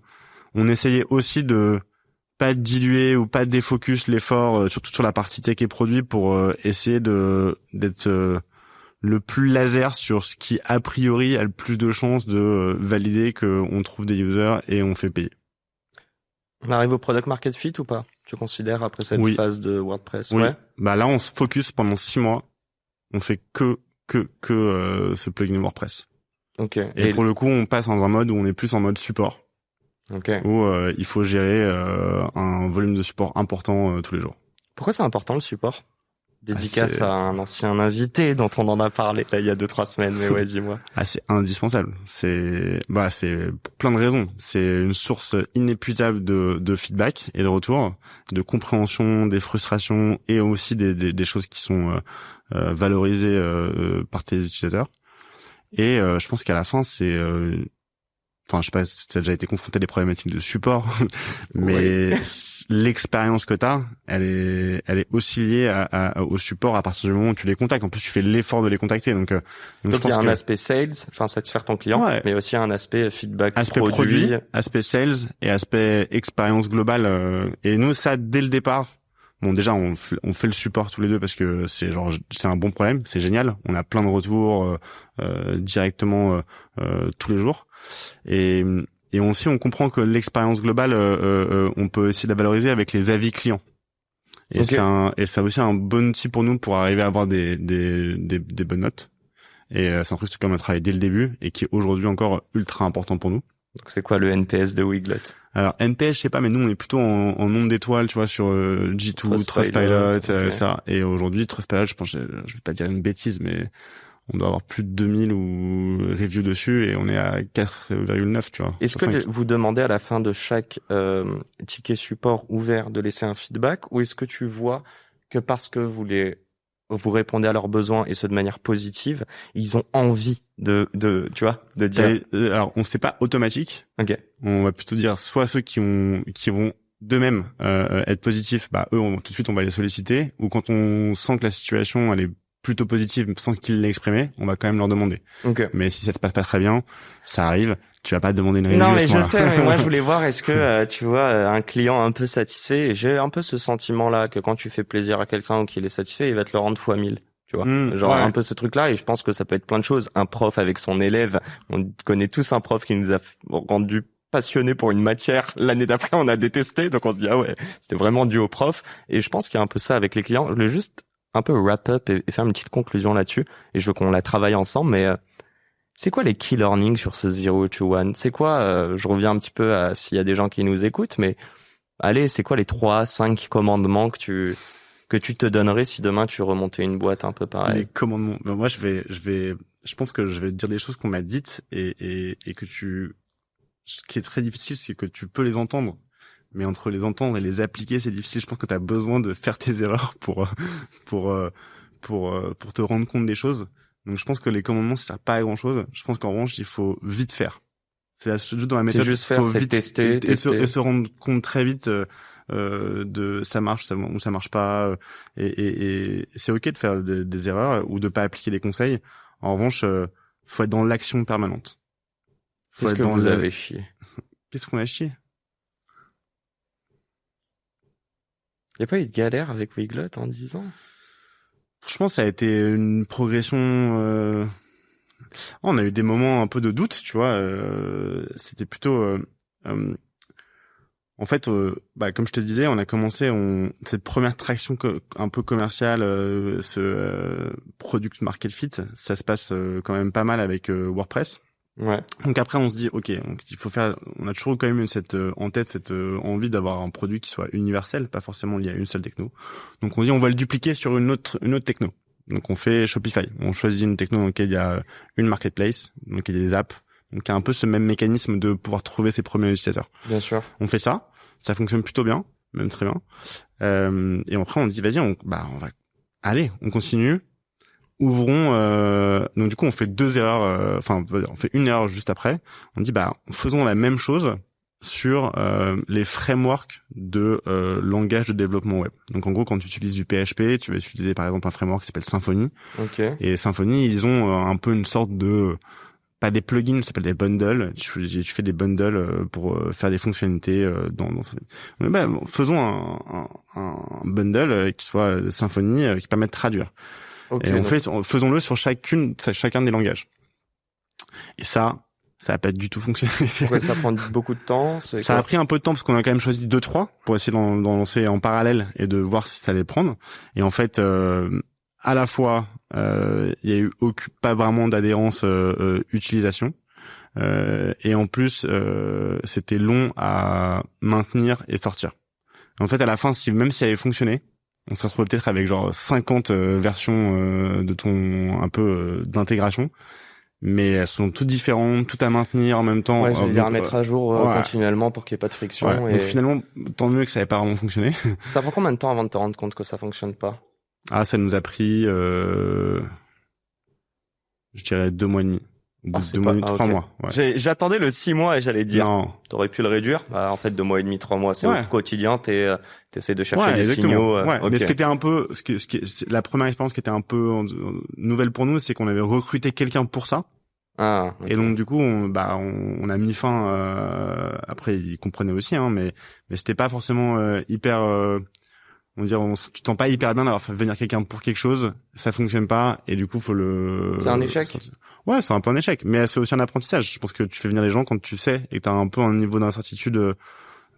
essayait aussi de pas diluer ou pas défocus l'effort, surtout sur la partie tech et produit, pour essayer d'être le plus laser sur ce qui, a priori, a le plus de chances de valider qu'on trouve des users et on fait payer. On arrive au product market fit ou pas? Tu considères après cette phase de WordPress? Oui. Ouais. Bah là, on se focus pendant 6 mois. On fait que ce plugin WordPress. Okay. Et pour le coup, on passe dans un mode où on est plus en mode support. Okay. Où il faut gérer un volume de support important tous les jours. Pourquoi c'est important le support? Dédicace à un ancien invité dont on en a parlé là, il y a 2-3 semaines, mais ouais, dis-moi. C'est indispensable. C'est pour plein de raisons. C'est une source inépuisable de feedback et de retour, de compréhension des frustrations et aussi des choses qui sont valorisées par tes utilisateurs. Et je pense qu'à la fin, c'est je sais pas si tu as déjà été confronté à des problématiques de support, mais l'expérience que t'as, elle est aussi liée au support à partir du moment où tu les contactes. En plus, tu fais l'effort de les contacter. Donc je pense il y a un aspect sales, satisfaire ton client, mais aussi un aspect feedback, aspect produit, aspect sales et aspect expérience globale. Et nous, ça, dès le départ, bon, déjà, on fait le support tous les deux parce que c'est un bon problème, c'est génial. On a plein de retours directement tous les jours. Et aussi, on comprend que l'expérience globale, on peut essayer de la valoriser avec les avis clients. Et c'est aussi un bon outil pour nous pour arriver à avoir des bonnes notes. Et c'est un truc qu'on a travaillé dès le début et qui est aujourd'hui encore ultra important pour nous. Donc c'est quoi le NPS de Weglot? Alors NPS, je sais pas, mais nous on est plutôt en nombre d'étoiles, tu vois, sur G2, Trustpilot, ça. Et aujourd'hui, Trustpilot, je pense, je vais pas dire une bêtise, mais on doit avoir plus de 2000 ou reviews dessus et on est à 4,9, tu vois. Est-ce que vous demandez à la fin de chaque ticket support ouvert de laisser un feedback, ou est-ce que tu vois que parce que vous répondez à leurs besoins et ce de manière positive, ils ont envie de dire. Alors, on sait pas automatique. Ok. On va plutôt dire soit ceux qui vont d'eux-mêmes être positifs, eux, tout de suite, on va les solliciter. Ou quand on sent que la situation, elle est plutôt positive sans qu'ils l'aient exprimé, on va quand même leur demander. Okay. Mais si ça se passe pas très bien, ça arrive. Tu vas pas demander une review. Non, mais je sais, mais moi je voulais voir, est-ce que tu vois un client un peu satisfait, et j'ai un peu ce sentiment là que quand tu fais plaisir à quelqu'un ou qu'il est satisfait, il va te le rendre fois 1000. tu vois. Ouais. Un peu ce truc-là, et je pense que ça peut être plein de choses. Un prof avec son élève, on connaît tous un prof qui nous a rendu passionnés pour une matière. L'année d'après, on a détesté, donc on se dit ah ouais, c'était vraiment dû au prof. Et je pense qu'il y a un peu ça avec les clients. Je voulais juste un peu wrap up et faire une petite conclusion là-dessus, et je veux qu'on la travaille ensemble, mais c'est quoi les key learnings sur ce 0 to 1? C'est quoi, je reviens un petit peu à s'il y a des gens qui nous écoutent, mais allez, c'est quoi les 3-5 commandements que tu te donnerais si demain tu remontais une boîte un peu pareil? Les commandements. Ben moi, je pense que je vais te dire des choses qu'on m'a dites et que ce qui est très difficile, c'est que tu peux les entendre. Mais entre les entendre et les appliquer, c'est difficile. Je pense que tu as besoin de faire tes erreurs pour te rendre compte des choses. Donc, je pense que les commandements, ça sert pas à grand chose. Je pense qu'en revanche, il faut vite faire. C'est juste dans la méthode. C'est juste faire, c'est tester. Et se rendre compte très vite, de ça marche ou ça marche pas, et c'est ok de faire des erreurs ou de pas appliquer les conseils. En revanche, faut être dans l'action permanente. Qu'est-ce que vous avez chié? Qu'est-ce qu'on a chié? Y a pas eu de galère avec Weglot en 10 ans? Franchement, ça a été une progression. On a eu des moments un peu de doute, tu vois. C'était plutôt. En fait, comme je te disais, on a commencé cette première traction un peu commerciale, ce product market fit, ça se passe quand même pas mal avec WordPress. Ouais. Donc après, on se dit, ok, donc il faut faire. On a toujours quand même en tête cette envie d'avoir un produit qui soit universel, pas forcément lié à une seule techno. Donc on dit, on va le dupliquer sur une autre techno. Donc on fait Shopify. On choisit une techno dans laquelle il y a une marketplace, donc il y a des apps. Donc il y a un peu ce même mécanisme de pouvoir trouver ses premiers utilisateurs. Bien sûr. On fait ça fonctionne plutôt bien, même très bien. Et après on dit vas-y, on continue. Ouvrons. Donc du coup on fait 2 erreurs. On fait une erreur juste après. On dit faisons la même chose sur les frameworks de langage de développement web. Donc en gros, quand tu utilises du PHP, tu vas utiliser par exemple un framework qui s'appelle Symfony. Okay. Et Symfony, ils ont un peu une sorte de pas des plugins, ça s'appelle des bundles. Tu fais des bundles pour faire des fonctionnalités dans Symfony. Donc, faisons un bundle qui soit Symfony qui permet de traduire. Okay, et faisons-le sur chacun des langages. Et ça a pas du tout fonctionné. Ouais, ça prend beaucoup de temps. Ça a pris un peu de temps parce qu'on a quand même choisi 2-3 pour essayer d'en lancer en parallèle et de voir si ça allait prendre. Et en fait, à la fois, il y a eu pas vraiment d'adhérence utilisation. Et en plus, c'était long à maintenir et sortir. En fait, à la fin, même si ça avait fonctionné, on se retrouve peut-être avec genre 50 versions de ton un peu d'intégration. Mais elles sont toutes différentes, tout à maintenir en même temps. Ouais, je veux dire à mettre à jour continuellement pour qu'il n'y ait pas de friction. Ouais, donc finalement, tant mieux que ça n'avait pas vraiment fonctionné. Ça prend combien de temps avant de te rendre compte que ça fonctionne pas? Ah, ça nous a pris, je dirais 2 mois et demi. 2 mois et demi, 3 mois. Ouais. J'attendais le 6 mois et j'allais dire, non. T'aurais pu le réduire. En fait, 2 mois et demi, 3 mois, c'est au quotidien. T'essaies de chercher des exactement. signaux. Okay. Mais ce qui était un peu, la première expérience qui était un peu nouvelle pour nous, c'est qu'on avait recruté quelqu'un pour ça. Ah, okay. Et donc du coup on a mis fin après ils comprenaient aussi mais c'était pas forcément hyper tu te sens pas hyper bien d'avoir fait venir quelqu'un pour quelque chose, ça fonctionne pas et du coup faut c'est un échec. Ouais, c'est un peu un échec, mais c'est aussi un apprentissage. Je pense que tu fais venir les gens quand tu sais et que t'as un peu un niveau d'incertitude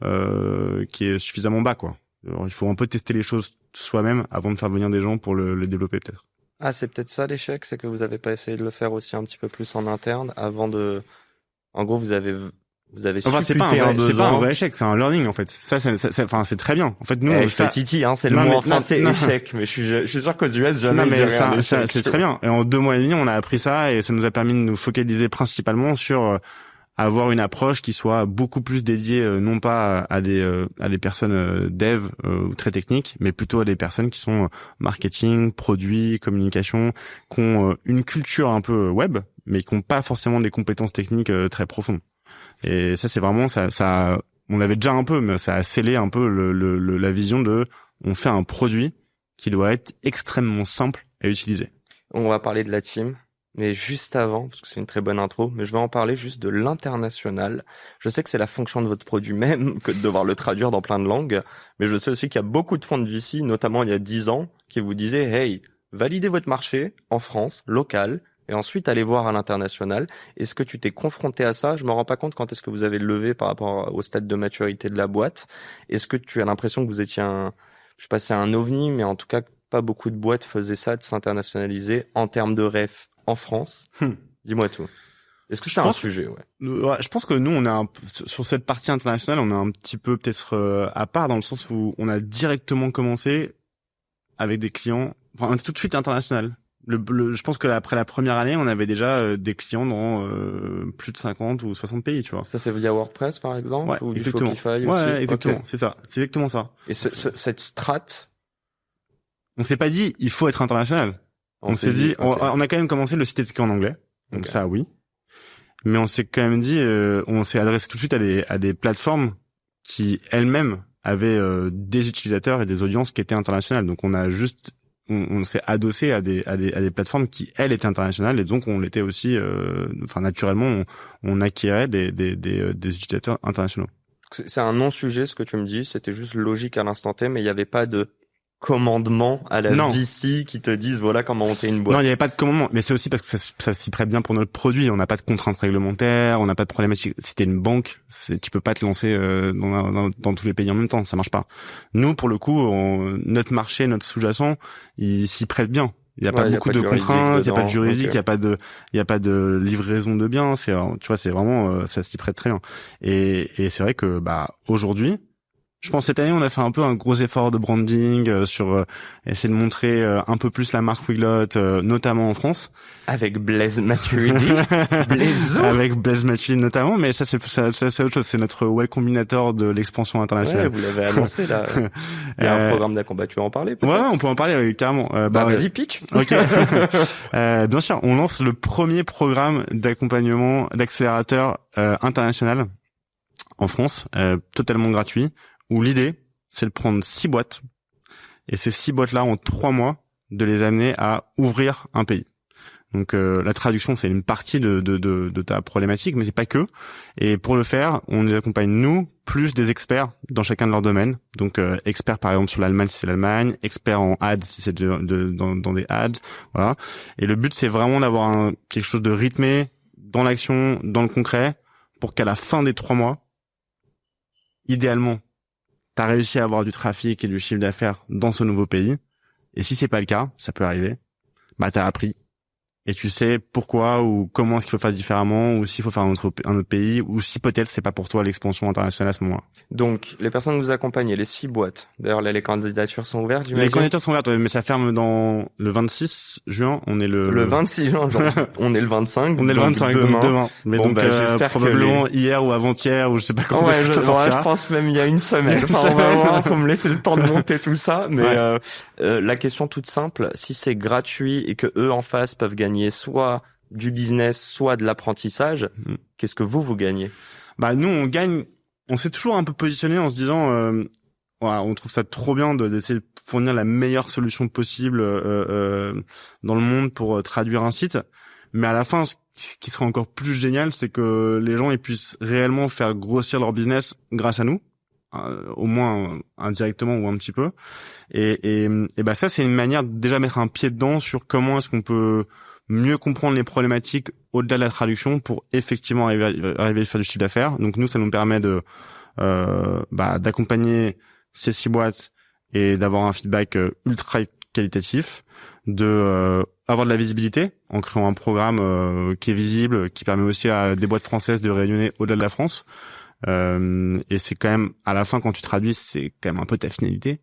qui est suffisamment bas quoi. Alors, il faut un peu tester les choses soi-même avant de faire venir des gens pour le développer peut-être. Ah, c'est peut-être ça l'échec, c'est que vous avez pas essayé de le faire aussi un petit peu plus en interne avant de. En gros, vous avez c'est pas un vrai échec, c'est un learning en fait. Ça c'est très bien. En fait, nous je fais titi c'est le mot en français échec, mais je suis sûr qu'aux US jamais ils diraient un échec. C'est très bien. Et en 2 mois et demi, on a appris ça et ça nous a permis de nous focaliser principalement sur avoir une approche qui soit beaucoup plus dédiée non pas à des personnes dev ou très techniques, mais plutôt à des personnes qui sont marketing, produits, communication, qui ont une culture un peu web, mais qui n'ont pas forcément des compétences techniques très profondes. Et ça c'est vraiment ça on l'avait déjà un peu, mais ça a scellé un peu la vision de on fait un produit qui doit être extrêmement simple à utiliser. On va parler de la team. Mais juste avant, parce que c'est une très bonne intro, mais je vais en parler juste de l'international. Je sais que c'est la fonction de votre produit même que de devoir le traduire dans plein de langues, mais je sais aussi qu'il y a beaucoup de fonds de VC, notamment il y a 10 ans, qui vous disaient « Hey, validez votre marché en France, local, et ensuite aller voir à l'international. Est-ce que tu t'es confronté à ça? Je me rends pas compte quand est-ce que vous avez levé par rapport au stade de maturité de la boîte. Est-ce que tu as l'impression que vous étiez je sais pas si c'est un ovni, mais en tout cas, pas beaucoup de boîtes faisaient ça, de s'internationaliser en termes de ref en France? Dis-moi tout. Est-ce que c'est un sujet? Ouais, je pense que nous, on a sur cette partie internationale, on est un petit peu peut-être à part dans le sens où on a directement commencé avec des clients, enfin, on était tout de suite international. Je pense que après la première année, on avait déjà des clients dans plus de 50 ou 60 pays, tu vois. Ça, c'est via WordPress, par exemple, ouais, ou exactement. du Shopify aussi. Ouais, exactement. Okay. C'est ça. C'est exactement ça. Et cette strat, on s'est pas dit il faut être international. On s'est dit, okay. on a quand même commencé, le site était qu'en anglais, donc okay. Ça oui. Mais on s'est quand même dit, on s'est adressé tout de suite à des plateformes qui elles-mêmes avaient des utilisateurs et des audiences qui étaient internationales. Donc on a juste on s'est adossé à des plateformes qui elles étaient internationales et donc on l'était aussi naturellement on acquérait des utilisateurs internationaux. C'est un non-sujet ce que tu me dis, c'était juste logique à l'instant T, mais il n'y avait pas de commandement à la VC qui te disent voilà comment monter une boîte. Non, il n'y avait pas de commandement, mais c'est aussi parce que ça s'y prête bien pour notre produit. On n'a pas de contraintes réglementaires, on n'a pas de problématique. Si t'es une banque, tu peux pas te lancer dans tous les pays en même temps, ça marche pas. Nous, pour le coup, notre marché, notre sous-jacent, il s'y prête bien. Il y a pas beaucoup de contraintes, il y a pas de juridique, il y a pas de livraison de biens. C'est, tu vois, c'est vraiment ça s'y prête très bien. Et c'est vrai que aujourd'hui. Je pense cette année on a fait un peu un gros effort de branding sur essayer de montrer un peu plus la marque Weglot, notamment en France. Avec Blaise Matuidi. Avec Blaise Matuidi notamment, mais ça c'est autre chose. C'est notre Y Combinator de l'expansion internationale. Ouais, vous l'avez annoncé là. Il y a un programme d'accompagnement. Tu veux en parler peut-être? Ouais, on peut en parler carrément. Vas-y pitch. Ok. Bien sûr, on lance le premier programme d'accompagnement d'accélérateur international en France, totalement gratuit. Où l'idée, c'est de prendre 6 boîtes, et ces 6 boîtes-là, en 3 mois, de les amener à ouvrir un pays. Donc la traduction, c'est une partie de ta problématique, mais c'est pas que. Et pour le faire, on les accompagne, nous, plus des experts dans chacun de leurs domaines. Donc experts, par exemple, sur l'Allemagne, si c'est l'Allemagne, experts en ads, si c'est dans des ads, voilà. Et le but, c'est vraiment d'avoir quelque chose de rythmé, dans l'action, dans le concret, pour qu'à la fin des 3 mois, idéalement, t'as réussi à avoir du trafic et du chiffre d'affaires dans ce nouveau pays. Et si c'est pas le cas, ça peut arriver, t'as appris. Et tu sais pourquoi ou comment est-ce qu'il faut faire différemment, ou s'il faut faire un autre pays, ou si peut-être c'est pas pour toi l'expansion internationale à ce moment-là. Donc, les personnes que vous accompagnez, les 6 boîtes. D'ailleurs, là, les candidatures sont ouvertes, j'imagine. Les candidatures sont ouvertes, mais ça ferme dans le 26 juin. On est le 26 juin, genre, on est le 25. On est le 25, demain. Mais bon, j'espère probablement hier ou avant-hier, ou je sais pas quand ça sortira. Je pense même il y a une semaine. Enfin, on va voir, faut me laisser le temps de monter tout ça. Mais, la question toute simple, si c'est gratuit et que eux en face peuvent gagner soit du business, soit de l'apprentissage, qu'est-ce que vous gagnez? Nous, on gagne, on s'est toujours un peu positionné en se disant, on trouve ça trop bien d'essayer de fournir la meilleure solution possible dans le monde pour traduire un site. Mais à la fin, ce qui serait encore plus génial, c'est que les gens ils puissent réellement faire grossir leur business grâce à nous. Au moins indirectement ou un petit peu. Et ça, c'est une manière de déjà mettre un pied dedans sur comment est-ce qu'on peut mieux comprendre les problématiques au-delà de la traduction pour effectivement arriver à faire du chiffre d'affaires. Donc nous, ça nous permet d'accompagner ces 6 boîtes et d'avoir un feedback ultra qualitatif, avoir de la visibilité en créant un programme qui est visible, qui permet aussi à des boîtes françaises de rayonner au-delà de la France. Et c'est quand même, à la fin, quand tu traduis, c'est quand même un peu ta finalité.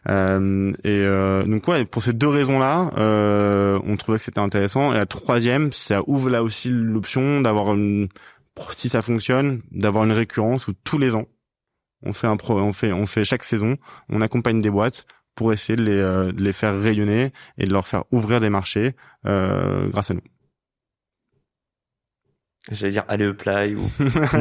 Donc ouais, pour ces 2 raisons-là, on trouvait que c'était intéressant. Et la 3e, ça ouvre là aussi l'option d'avoir si ça fonctionne, d'avoir une récurrence où tous les ans, on fait chaque saison, on accompagne des boîtes pour essayer de les faire rayonner et de leur faire ouvrir des marchés, grâce à nous. J'allais dire Allepply ou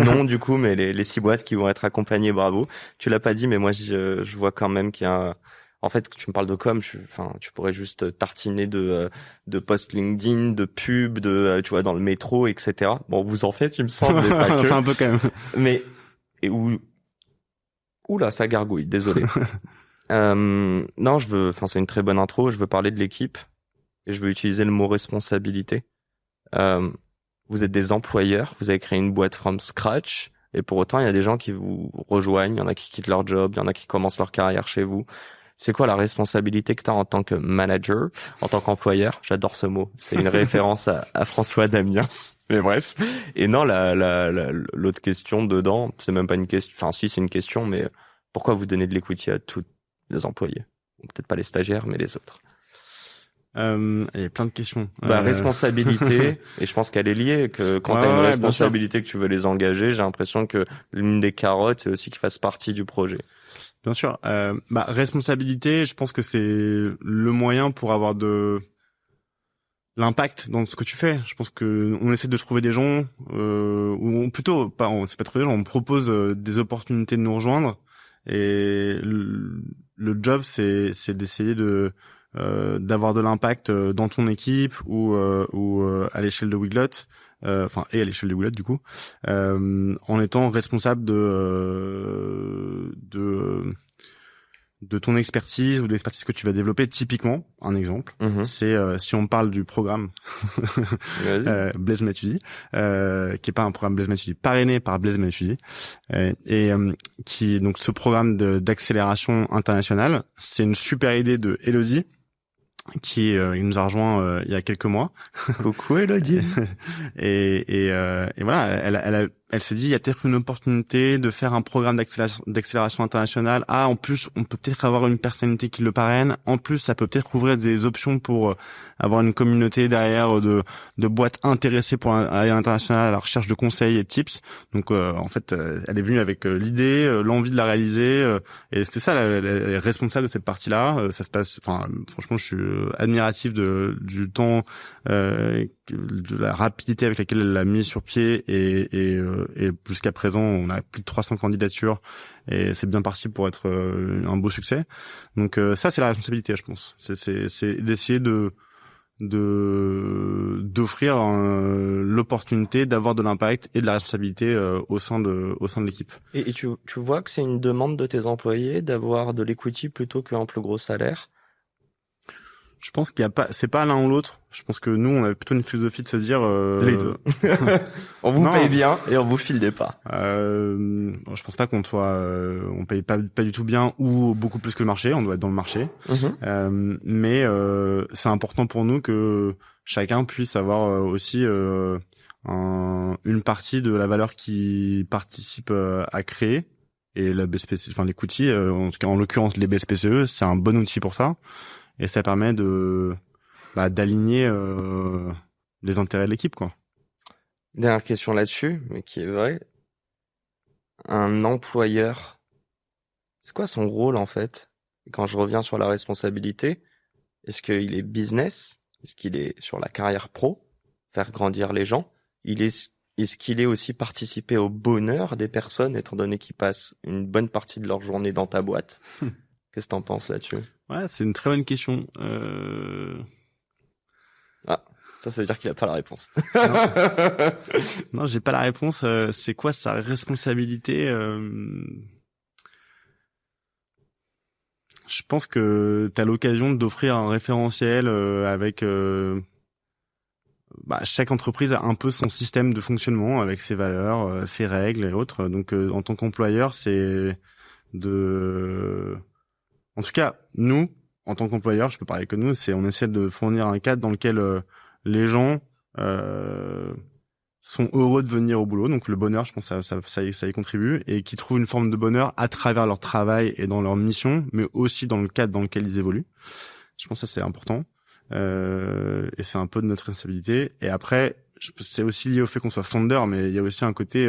non du coup, mais les 6 boîtes qui vont être accompagnées, bravo. Tu l'as pas dit, mais moi je vois quand même qu'il y a en fait, tu me parles de com, tu pourrais juste tartiner de posts LinkedIn, de pubs, tu vois, dans le métro, etc. Bon, vous en faites, il me semble, mais pas que. Enfin, un peu quand même. Mais oula, ça gargouille, désolé. Non, c'est une très bonne intro. Je veux parler de l'équipe et je veux utiliser le mot responsabilité. Vous êtes des employeurs, vous avez créé une boîte from scratch et pour autant, il y a des gens qui vous rejoignent, il y en a qui quittent leur job, il y en a qui commencent leur carrière chez vous. C'est quoi la responsabilité que tu as en tant que manager, en tant qu'employeur? J'adore ce mot. C'est une référence à François Damiens. Mais bref. Et non, l'autre question dedans, c'est même pas une question. Enfin, si, c'est une question, mais pourquoi vous donnez de l'equity à tous les employés? Peut-être pas les stagiaires, mais les autres. Il y a plein de questions. Responsabilité, et je pense qu'elle est liée, que quand t'as une responsabilité que tu veux les engager, j'ai l'impression que l'une des carottes, c'est aussi qu'ils fassent partie du projet. Bien sûr. Responsabilité, je pense que c'est le moyen pour avoir de l'impact dans ce que tu fais. Je pense que on essaie de trouver des gens, c'est pas trouver des gens, on propose des opportunités de nous rejoindre. Et le job, c'est d'essayer d'avoir de l'impact dans ton équipe ou à l'échelle de Weglot. Et à l'échelle de Weglot du coup, en étant responsable de ton expertise ou de l'expertise que tu vas développer. Typiquement, un exemple, c'est si on parle du programme Blaise Matuidi, qui est pas un programme Blaise Matuidi, parrainé par Blaise Matuidi, qui donc ce programme d'accélération internationale, c'est une super idée de Elodie, qui il nous a rejoint il y a quelques mois. Coucou Elodie. et voilà, elle s'est dit il y a peut-être une opportunité de faire un programme d'accélération internationale. Ah, en plus, on peut peut-être avoir une personnalité qui le parraine. En plus, ça peut peut-être ouvrir des options pour avoir une communauté derrière de boîtes intéressées pour aller à l'international à la recherche de conseils et de tips. Donc en fait, elle est venue avec l'idée, l'envie de la réaliser et c'était ça elle est responsable de cette partie-là. Ça se passe franchement, je suis admiratif du temps de la rapidité avec laquelle elle l'a mis sur pied et jusqu'à présent on a plus de 300 candidatures et c'est bien parti pour être un beau succès. Donc ça c'est la responsabilité, je pense. C'est d'essayer d'offrir l'opportunité d'avoir de l'impact et de la responsabilité au sein de l'équipe. Et tu vois que c'est une demande de tes employés d'avoir de l'equity plutôt qu'un plus gros salaire? Je pense qu'il y a pas, c'est pas l'un ou l'autre. Je pense que nous, on avait plutôt une philosophie de se dire les deux. On vous paye bien et on vous file des parts. Je pense pas on paye pas du tout bien ou beaucoup plus que le marché. On doit être dans le marché. Mais c'est important pour nous que chacun puisse avoir aussi une partie de la valeur qui participe à créer. Et la BSPCE, l'equity, en tout cas en l'occurrence les BSPCE, c'est un bon outil pour ça. Et ça permet d'aligner les intérêts de l'équipe, quoi. Dernière question là-dessus, mais qui est vraie. Un employeur, c'est quoi son rôle en fait? Quand je reviens sur la responsabilité, est-ce qu'il est business? Est-ce qu'il est sur la carrière pro? Faire grandir les gens? Est-ce qu'il est aussi participer au bonheur des personnes, étant donné qu'ils passent une bonne partie de leur journée dans ta boîte? Qu'est-ce que t'en penses là-dessus? Ouais, c'est une très bonne question. Ah, ça veut dire qu'il a pas la réponse. Non, j'ai pas la réponse. C'est quoi sa responsabilité? Je pense que t'as l'occasion d'offrir un référentiel avec... chaque entreprise a un peu son système de fonctionnement avec ses valeurs, ses règles et autres. Donc, en tant qu'employeur, c'est en tout cas, nous, en tant qu'employeur, je peux parler que nous, on essaie de fournir un cadre dans lequel les gens sont heureux de venir au boulot. Donc le bonheur, je pense, ça y contribue, et qui trouvent une forme de bonheur à travers leur travail et dans leur mission, mais aussi dans le cadre dans lequel ils évoluent. Je pense que ça c'est important, et c'est un peu de notre responsabilité. Et après, c'est aussi lié au fait qu'on soit founder, mais il y a aussi un côté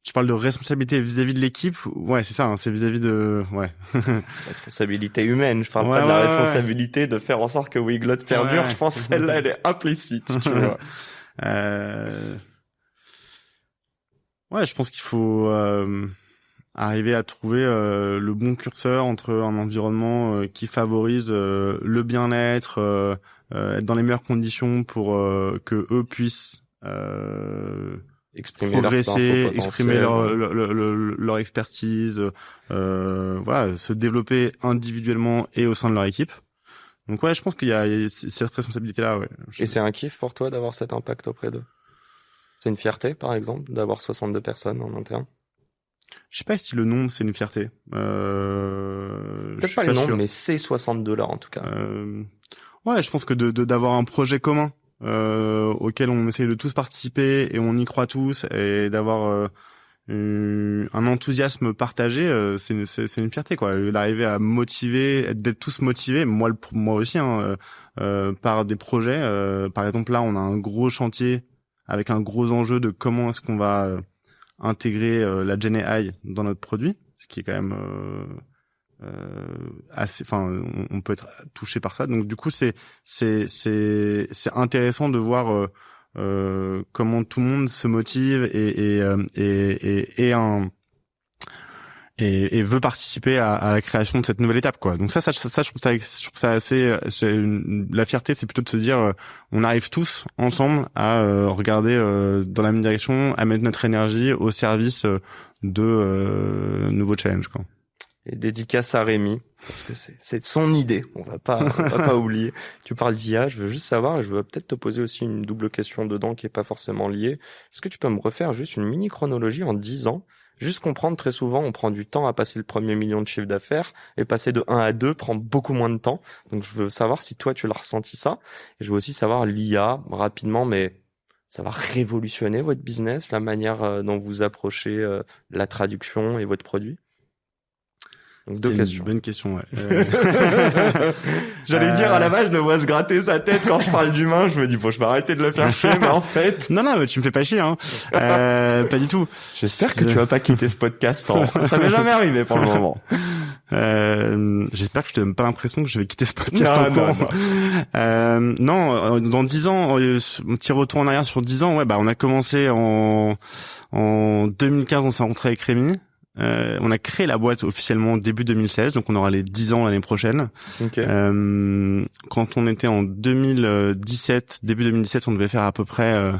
tu parles de responsabilité vis-à-vis de l'équipe. Ouais, c'est ça, hein, c'est vis-à-vis de... Ouais. Responsabilité humaine. Je parle pas de la responsabilité de faire en sorte que Weglot perdure. Je pense que celle-là, elle est implicite, tu vois. Ouais, je pense qu'il faut arriver à trouver le bon curseur entre un environnement qui favorise le bien-être, être dans les meilleures conditions pour que eux puissent exprimer progresser, leur exprimer leur expertise, voilà, se développer individuellement et au sein de leur équipe. Donc ouais, je pense qu'il y a cette responsabilité-là. Ouais. Et c'est un kiff pour toi d'avoir cet impact auprès d'eux? C'est une fierté, par exemple, d'avoir 62 personnes en interne? Je sais pas si le nombre c'est une fierté. Peut-être pas le nombre, mais ces 62 là en tout cas. Ouais, je pense que d'avoir un projet commun auquel on essaye de tous participer et on y croit tous et d'avoir un enthousiasme partagé, c'est une fierté quoi. D'arriver à motiver, d'être tous motivés, moi aussi par des projets. Par exemple là, on a un gros chantier avec un gros enjeu de comment est-ce qu'on va intégrer la Gen AI dans notre produit, ce qui est quand même assez, enfin, on peut être touché par ça. Donc du coup, c'est intéressant de voir comment tout le monde se motive et veut participer à la création de cette nouvelle étape, quoi. Donc ça, je trouve ça assez, la fierté, c'est plutôt de se dire, on arrive tous ensemble à regarder dans la même direction, à mettre notre énergie au service de nouveaux challenges, quoi. Et dédicace à Rémi, parce que c'est son idée, on va pas oublier. Tu parles d'IA, je veux juste savoir, et je veux peut-être te poser aussi une double question dedans qui est pas forcément liée. Est-ce que tu peux me refaire juste une mini chronologie en 10 ans? Juste comprendre, très souvent, on prend du temps à passer le premier million de chiffre d'affaires, et passer de 1 à 2 prend beaucoup moins de temps. Donc je veux savoir si toi tu l'as ressenti ça, et je veux aussi savoir l'IA, rapidement, mais ça va révolutionner votre business, la manière dont vous approchez la traduction et votre produit? Donc deux questions. Bonne question, ouais. J'allais dire, à la base, je le vois se gratter sa tête quand je parle d'humain. Je me dis, faut que je vais arrêter de le faire chier, mais en fait... Non, mais tu me fais pas chier, hein. Pas du tout. J'espère que tu vas pas quitter ce podcast. Ça m'est jamais arrivé pour le moment. J'espère que je te donne pas l'impression que je vais quitter ce podcast en cours. Non, dans 10 ans, un petit retour en arrière sur 10 ans, ouais, on a commencé en 2015, on s'est rencontré avec Rémi. On a créé la boîte officiellement début 2016, donc on aura les 10 ans l'année prochaine. Okay. Quand on était en 2017, début 2017, on devait faire à peu près,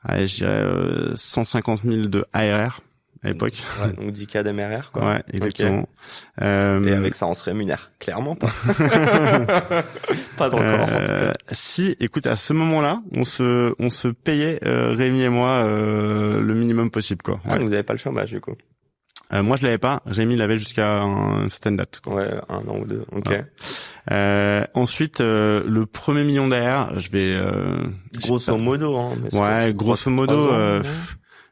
je dirais 150 000 de ARR à l'époque. Ouais, donc 10K d'MRR, quoi. Ouais, exactement. Okay. Et avec ça, on se rémunère. Clairement pas. Pas encore, en tout cas. Si, écoute, à ce moment-là, on se payait, Rémi et moi, le minimum possible, quoi. Ouais. Ah, vous avez pas le chômage, du coup. Moi, je l'avais pas. Rémi l'avait jusqu'à une certaine date, quoi. Ouais, 1 an ou 2. Ok. Ouais. Ensuite, le premier million d'ARR, je vais, grosso modo, hein. Ouais, grosso modo,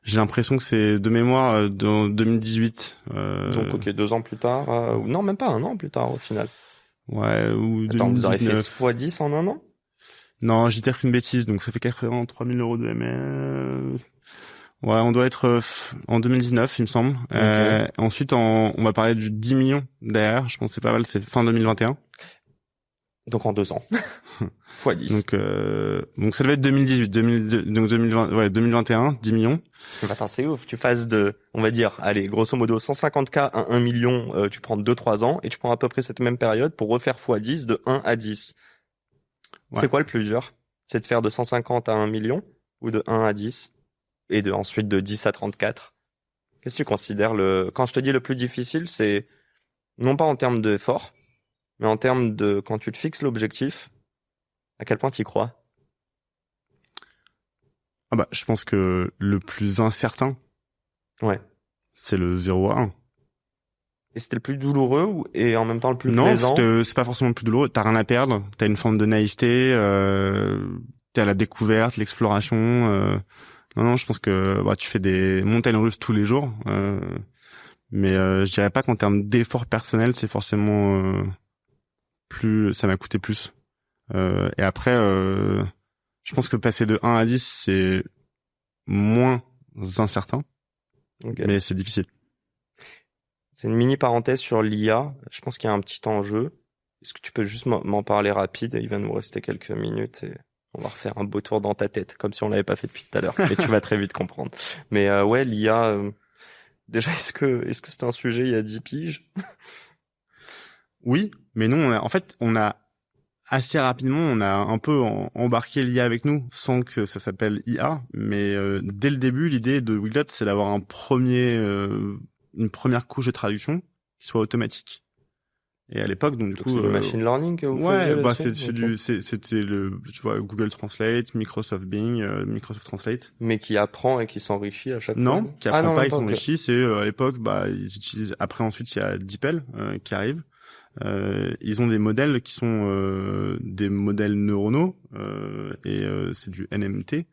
j'ai l'impression que c'est de mémoire dans 2018. Donc ok, 2 ans plus tard, non même pas 1 an plus tard au final. Ouais, ou 2019. Attends, vous aurez fait x10 en 1 an? Non, j'ai peut-être une bêtise, donc ça fait 83 000 euros de MR. Ouais, on doit être en 2019, il me semble. Okay. Ensuite, on va parler du 10 millions d'ARR, je pense que c'est pas mal, c'est fin 2021. Donc en 2 ans. Fois 10. Donc ça devait être 2018, donc 2020, ouais, 2021, 10 millions. Attends, c'est ouf. Tu passes de, on va dire, allez, grosso modo, 150K à 1 million, tu prends 2-3 ans, et tu prends à peu près cette même période pour refaire fois 10 de 1 à 10. Ouais. C'est quoi le plus dur? C'est de faire de 150 à 1 million, ou de 1 à 10, et ensuite de 10 à 34? Qu'est-ce que tu considères quand je te dis le plus difficile, c'est, non pas en termes d'effort, mais en termes de, quand tu te fixes l'objectif, à quel point tu y crois? Je pense que le plus incertain, ouais, c'est le 0 à 1. Et c'était le plus douloureux et en même temps le plus plaisant? Non, c'est pas forcément le plus douloureux. T'as rien à perdre. T'as une forme de naïveté. T'es à la découverte, l'exploration. Non, je pense que tu fais des montagnes russes tous les jours. Mais je dirais pas qu'en termes d'effort personnel, c'est forcément plus. Ça m'a coûté plus. Et après, je pense que passer de 1 à 10, c'est moins incertain, okay. Mais c'est difficile. C'est une mini parenthèse sur l'IA. Je pense qu'il y a un petit enjeu. Est-ce que tu peux juste m'en parler rapide? Il va nous rester quelques minutes et on va refaire un beau tour dans ta tête, comme si on l'avait pas fait depuis tout à l'heure. Mais tu vas très vite comprendre. Mais ouais, l'IA, déjà, est-ce que c'était un sujet il y a 10 piges? Oui, mais non, on a assez rapidement, on a un peu embarqué l'IA avec nous, sans que ça s'appelle IA. Mais dès le début, l'idée de Weglot, c'est d'avoir une première couche de traduction qui soit automatique. Et à l'époque, donc du coup, c'est du machine learning que vous ouais, faisiez là-dessus. c'était tu vois, Google Translate, Microsoft Bing, Microsoft Translate. Mais qui apprend et qui s'enrichit à chaque fois. Non, qui apprend pas, qui ok. s'enrichit. C'est à l'époque, ils utilisent. Après, ensuite, il y a DeepL qui arrive. Ils ont des modèles qui sont des modèles neuronaux et c'est du NMT,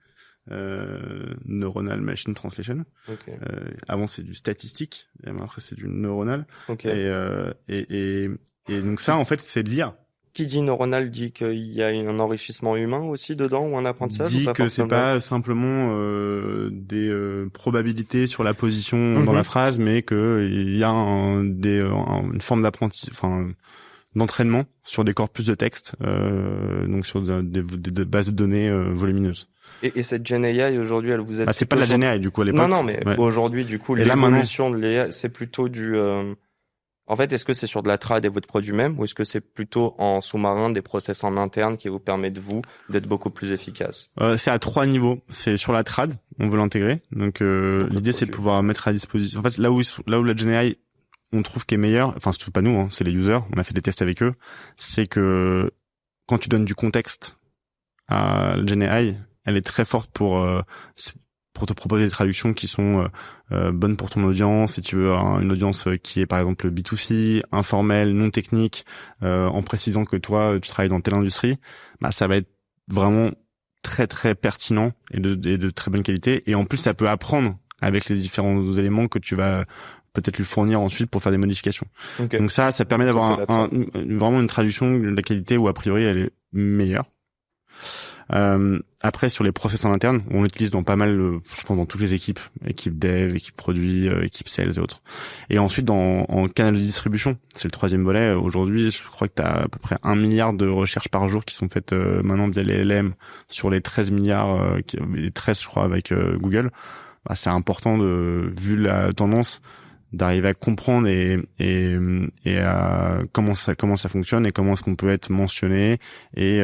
Neuronal Machine Translation. Okay. Avant, c'est du statistique. Et après, c'est du neuronal. Okay. Et donc ça, en fait, c'est de l'IA. Qui dit neuronal dit qu'il y a un enrichissement humain aussi dedans ou un apprentissage dit ou pas que forcément. C'est pas simplement des probabilités sur la position dans la phrase, mais que il y a une forme d'entraînement sur des corpus de texte, donc sur des bases de données volumineuses. Et cette Gen AI aujourd'hui, elle vous aide. C'est pas de la Gen AI du coup à l'époque. Non, mais aujourd'hui du coup, l'évolution de l'IA, c'est plutôt du. En fait, est-ce que c'est sur de la trad et votre produit même, ou est-ce que c'est plutôt en sous-marin des process en interne qui vous permettent d'être beaucoup plus efficace? C'est à 3 niveaux. C'est sur la trad, on veut l'intégrer. Donc l'idée c'est de pouvoir mettre à disposition. En fait, là où la Gen AI on trouve qu'est meilleure, enfin c'est pas nous, c'est les users. On a fait des tests avec eux. C'est que quand tu donnes du contexte à la Gen AI, elle est très forte pour te proposer des traductions qui sont bonnes pour ton audience. Si tu veux une audience qui est par exemple B2C, informelle, non technique, en précisant que toi tu travailles dans telle industrie, ça va être vraiment très très pertinent et de très bonne qualité. Et en plus ça peut apprendre avec les différents éléments que tu vas peut-être lui fournir ensuite pour faire des modifications. Okay. Donc ça permet d'avoir vraiment une traduction de la qualité où a priori elle est meilleure. Après sur les process en interne, on l'utilise dans pas mal, je pense dans toutes les équipes dev, équipe produit, équipe sales et autres. Et ensuite en canal de distribution, c'est le troisième volet. Aujourd'hui, je crois que tu as à peu près 1 milliard de recherches par jour qui sont faites maintenant via les LLM sur les 13 milliards, les 13 je crois avec Google. C'est important vu la tendance d'arriver à comprendre et à comment ça fonctionne et comment est-ce qu'on peut être mentionné et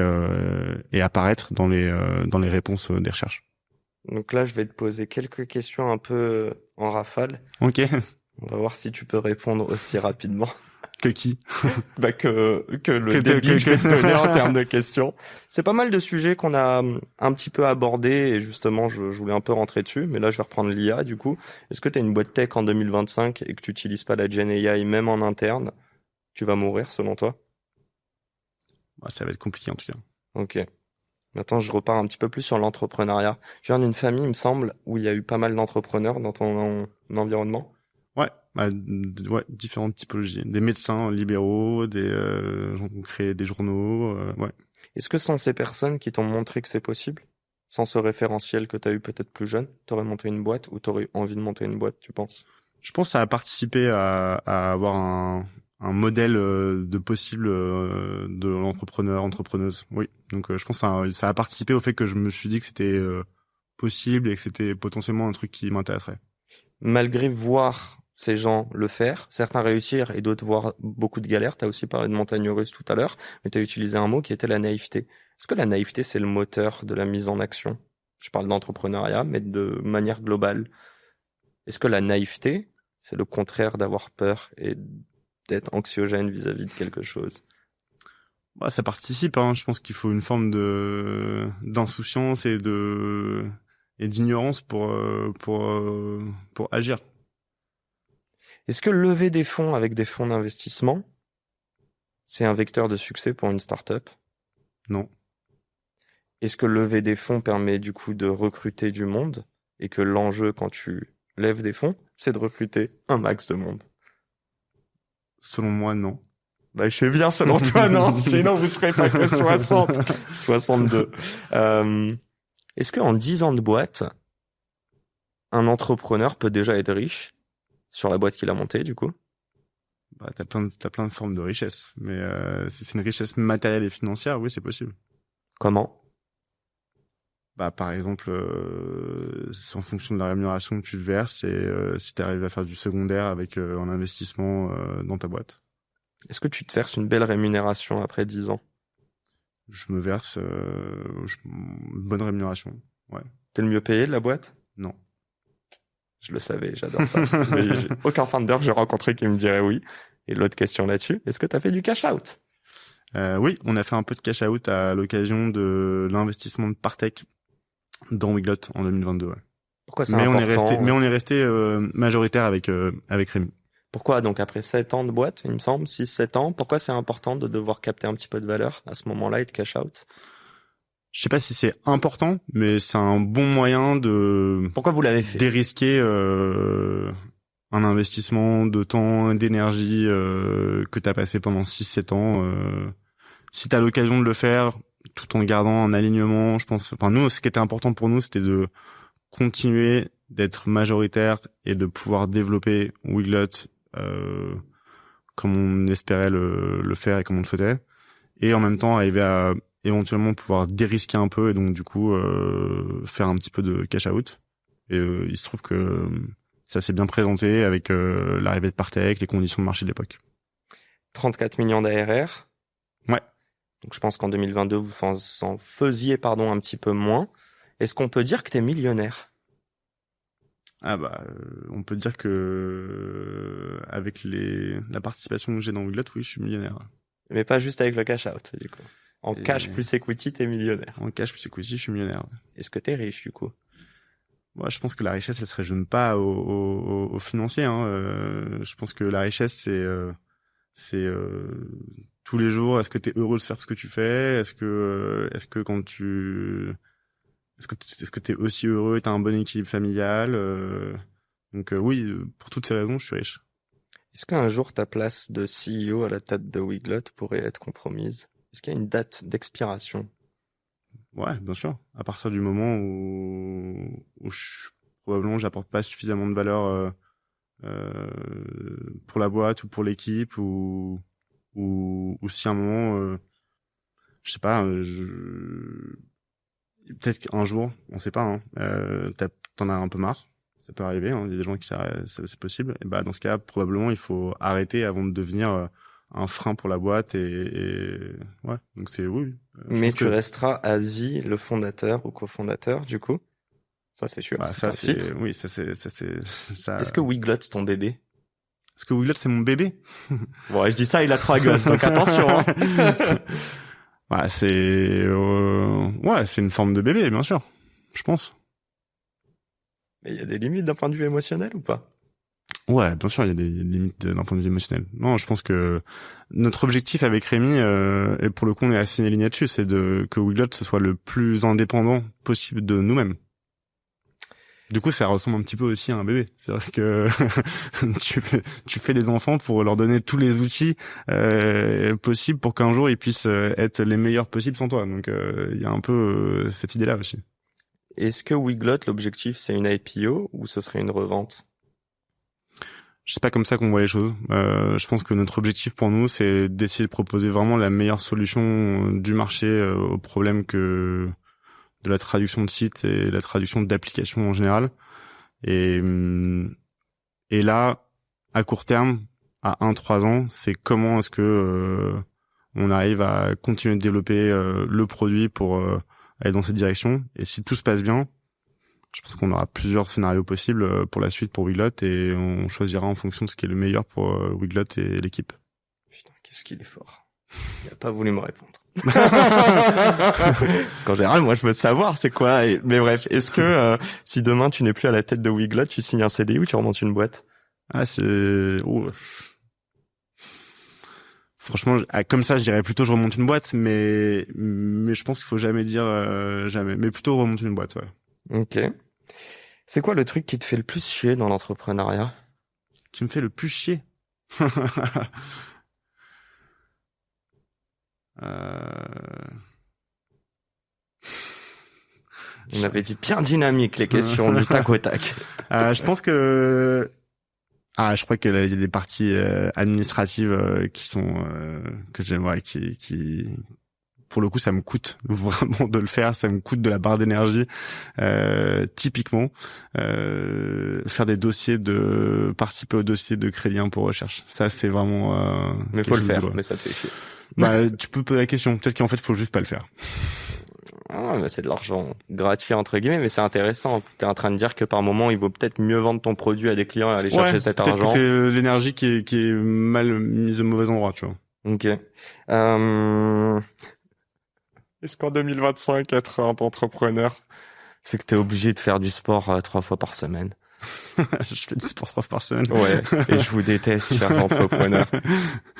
apparaître dans les réponses des recherches. Donc là, je vais te poser quelques questions un peu en rafale. Ok. On va voir si tu peux répondre aussi rapidement. Que qui? Que le débit que je vais te donner en termes de questions. C'est pas mal de sujets qu'on a un petit peu abordés et justement, je voulais un peu rentrer dessus, mais là, je vais reprendre l'IA du coup. Est-ce que tu as une boîte tech en 2025 et que tu utilises pas la Gen AI même en interne? Tu vas mourir selon toi? Ça va être compliqué en tout cas. Ok. Maintenant, je repars un petit peu plus sur l'entrepreneuriat. Je viens d'une famille, il me semble, où il y a eu pas mal d'entrepreneurs dans ton environnement. Ouais, différentes typologies. Des médecins libéraux, des gens qui ont créé des journaux, ouais. Est-ce que sans ces personnes qui t'ont montré que c'est possible, sans ce référentiel que t'as eu peut-être plus jeune, t'aurais monté une boîte ou t'aurais envie de monter une boîte, tu penses? Je pense que ça a participé à avoir un modèle de possible de l'entrepreneur, entrepreneuse. Oui. Donc je pense que ça a participé au fait que je me suis dit que c'était possible et que c'était potentiellement un truc qui m'intéresserait. Malgré voir ces gens le faire, certains réussir et d'autres voir beaucoup de galères. Tu as aussi parlé de montagne russe tout à l'heure, mais tu as utilisé un mot qui était la naïveté. Est-ce que la naïveté, c'est le moteur de la mise en action? Je parle d'entrepreneuriat, mais de manière globale. Est-ce que la naïveté, c'est le contraire d'avoir peur et d'être anxiogène vis-à-vis de quelque chose? Ça participe, hein. Je pense qu'il faut une forme d'insouciance et d'ignorance pour agir. Est-ce que lever des fonds avec des fonds d'investissement, c'est un vecteur de succès pour une start-up? Non. Est-ce que lever des fonds permet du coup de recruter du monde et que l'enjeu quand tu lèves des fonds, c'est de recruter un max de monde? Selon moi, non. Je sais bien, selon toi, non. Sinon, vous serez pas que 60. 62. Est-ce qu'en 10 ans de boîte, un entrepreneur peut déjà être riche sur la boîte qu'il a montée, du coup? T'as plein de formes de richesse. Mais si c'est une richesse matérielle et financière, oui, c'est possible. Comment? Par exemple, c'est en fonction de la rémunération que tu te verses et si tu arrives à faire du secondaire avec un investissement dans ta boîte. Est-ce que tu te verses une belle rémunération après 10 ans? je me verse une bonne rémunération. Ouais. T'es le mieux payé de la boîte? Non. Je le savais, j'adore ça. Mais j'ai aucun founder que j'ai rencontré qui me dirait oui. Et l'autre question là-dessus, est-ce que t'as fait du cash out? Oui, on a fait un peu de cash out à l'occasion de l'investissement de Partech dans Weglot en 2022. Ouais. Pourquoi c'est mais important? on est resté majoritaire avec Rémi. Pourquoi donc après 7 ans de boîte, il me semble, 6-7 ans, pourquoi c'est important de devoir capter un petit peu de valeur à ce moment-là et de cash out? Je sais pas si c'est important, mais c'est un bon moyen de Pourquoi vous l'avez fait? dérisquer un investissement de temps, d'énergie que t'as passé pendant 6-7 ans. Si t'as l'occasion de le faire tout en gardant un alignement, je pense. Enfin nous, ce qui était important pour nous, c'était de continuer d'être majoritaire et de pouvoir développer Weglot comme on espérait le faire et comme on le souhaitait, et en même temps arriver à éventuellement pouvoir dérisquer un peu et donc du coup faire un petit peu de cash out. Et il se trouve que ça s'est bien présenté avec l'arrivée de Partech, les conditions de marché de l'époque. 34 millions d'ARR. Ouais. Donc je pense qu'en 2022 vous en faisiez un petit peu moins. Est-ce qu'on peut dire que t'es millionnaire? Ah bah on peut dire que avec la participation que j'ai dans Weglot, oui, je suis millionnaire. Mais pas juste avec le cash out du coup. En cash plus equity, t'es millionnaire. En cash plus equity, je suis millionnaire. Est-ce que t'es riche du coup? Moi, je pense que la richesse, elle se résume pas au financier. Je pense que la richesse, c'est tous les jours. Est-ce que t'es heureux de faire ce que tu fais? Est-ce que t'es aussi heureux et t'as un bon équilibre familial? Donc oui, pour toutes ces raisons, je suis riche. Est-ce qu'un jour ta place de CEO à la tête de Weglot pourrait être compromise? Est-ce qu'il y a une date d'expiration? Ouais, bien sûr. À partir du moment où probablement j'apporte pas suffisamment de valeur pour la boîte ou pour l'équipe, ou si à un moment, je sais pas, peut-être qu'un jour, on sait pas, t'en as un peu marre. Ça peut arriver, il y a des gens qui c'est possible. Et bah dans ce cas, probablement il faut arrêter avant de devenir un frein pour la boîte et ouais. Donc c'est oui. Mais tu resteras à vie le fondateur ou cofondateur du coup? Ça c'est sûr. Bah, c'est un titre. Oui, ça c'est ça. Est-ce que Weglot c'est ton bébé? Est-ce que Weglot c'est mon bébé? Bon, je dis ça, il a 3 gosses, donc attention. Hein. Ouais, c'est une forme de bébé, bien sûr. Je pense. Mais il y a des limites d'un point de vue émotionnel ou pas? Ouais, bien sûr, il y a des limites d'un point de vue émotionnel. Non, je pense que notre objectif avec Rémi, et pour le coup, on est assez aligné là-dessus, c'est que Weglot ce soit le plus indépendant possible de nous-mêmes. Du coup, ça ressemble un petit peu aussi à un bébé. C'est vrai que tu fais des enfants pour leur donner tous les outils possibles pour qu'un jour ils puissent être les meilleurs possibles sans toi. Donc, il y a un peu cette idée-là aussi. Est-ce que Weglot, l'objectif, c'est une IPO ou ce serait une revente? C'est pas comme ça qu'on voit les choses. Je pense que notre objectif pour nous, c'est d'essayer de proposer vraiment la meilleure solution du marché aux problèmes de la traduction de sites et la traduction d'applications en général. Et là, à court terme, à 1-3 ans, c'est comment est-ce que on arrive à continuer de développer le produit pour aller dans cette direction. Et si tout se passe bien, je pense qu'on aura plusieurs scénarios possibles pour la suite pour Weglot, et on choisira en fonction de ce qui est le meilleur pour Weglot et l'équipe. Putain, qu'est-ce qu'il est fort. Il a pas voulu me répondre. Parce qu'en général, moi, je veux savoir c'est quoi. Mais bref, est-ce que si demain tu n'es plus à la tête de Weglot, tu signes un CDI ou tu remontes une boîte? Ah, c'est... Franchement, comme ça, je dirais plutôt je remonte une boîte, mais je pense qu'il faut jamais dire jamais. Mais plutôt remonte une boîte, ouais. Ok. C'est quoi le truc qui te fait le plus chier dans l'entrepreneuriat? Qui me fait le plus chier? On avait dit bien dynamique les questions du tac au tac. Je pense que je crois qu'il y a des parties administratives qui sont que j'aimerais qui pour le coup, ça me coûte vraiment de le faire. Ça me coûte de la barre d'énergie. Typiquement, faire des dossiers participer au dossier de crédit impôt recherche. Ça, c'est vraiment. Mais faut le faire. Mais ça te fait chier. Bah, tu peux poser la question. Peut-être qu'en fait, faut juste pas le faire. Ah, mais c'est de l'argent gratuit entre guillemets, mais c'est intéressant. T'es en train de dire que par moment, il vaut peut-être mieux vendre ton produit à des clients et aller chercher cet argent. Peut-être que c'est l'énergie qui est mal mise au mauvais endroit, tu vois. Ok. Est-ce qu'en 2025, être un entrepreneur, c'est que t'es obligé de faire du sport 3 fois par semaine? Je fais du sport 3 fois par semaine. Ouais. Et je vous déteste, chers entrepreneurs.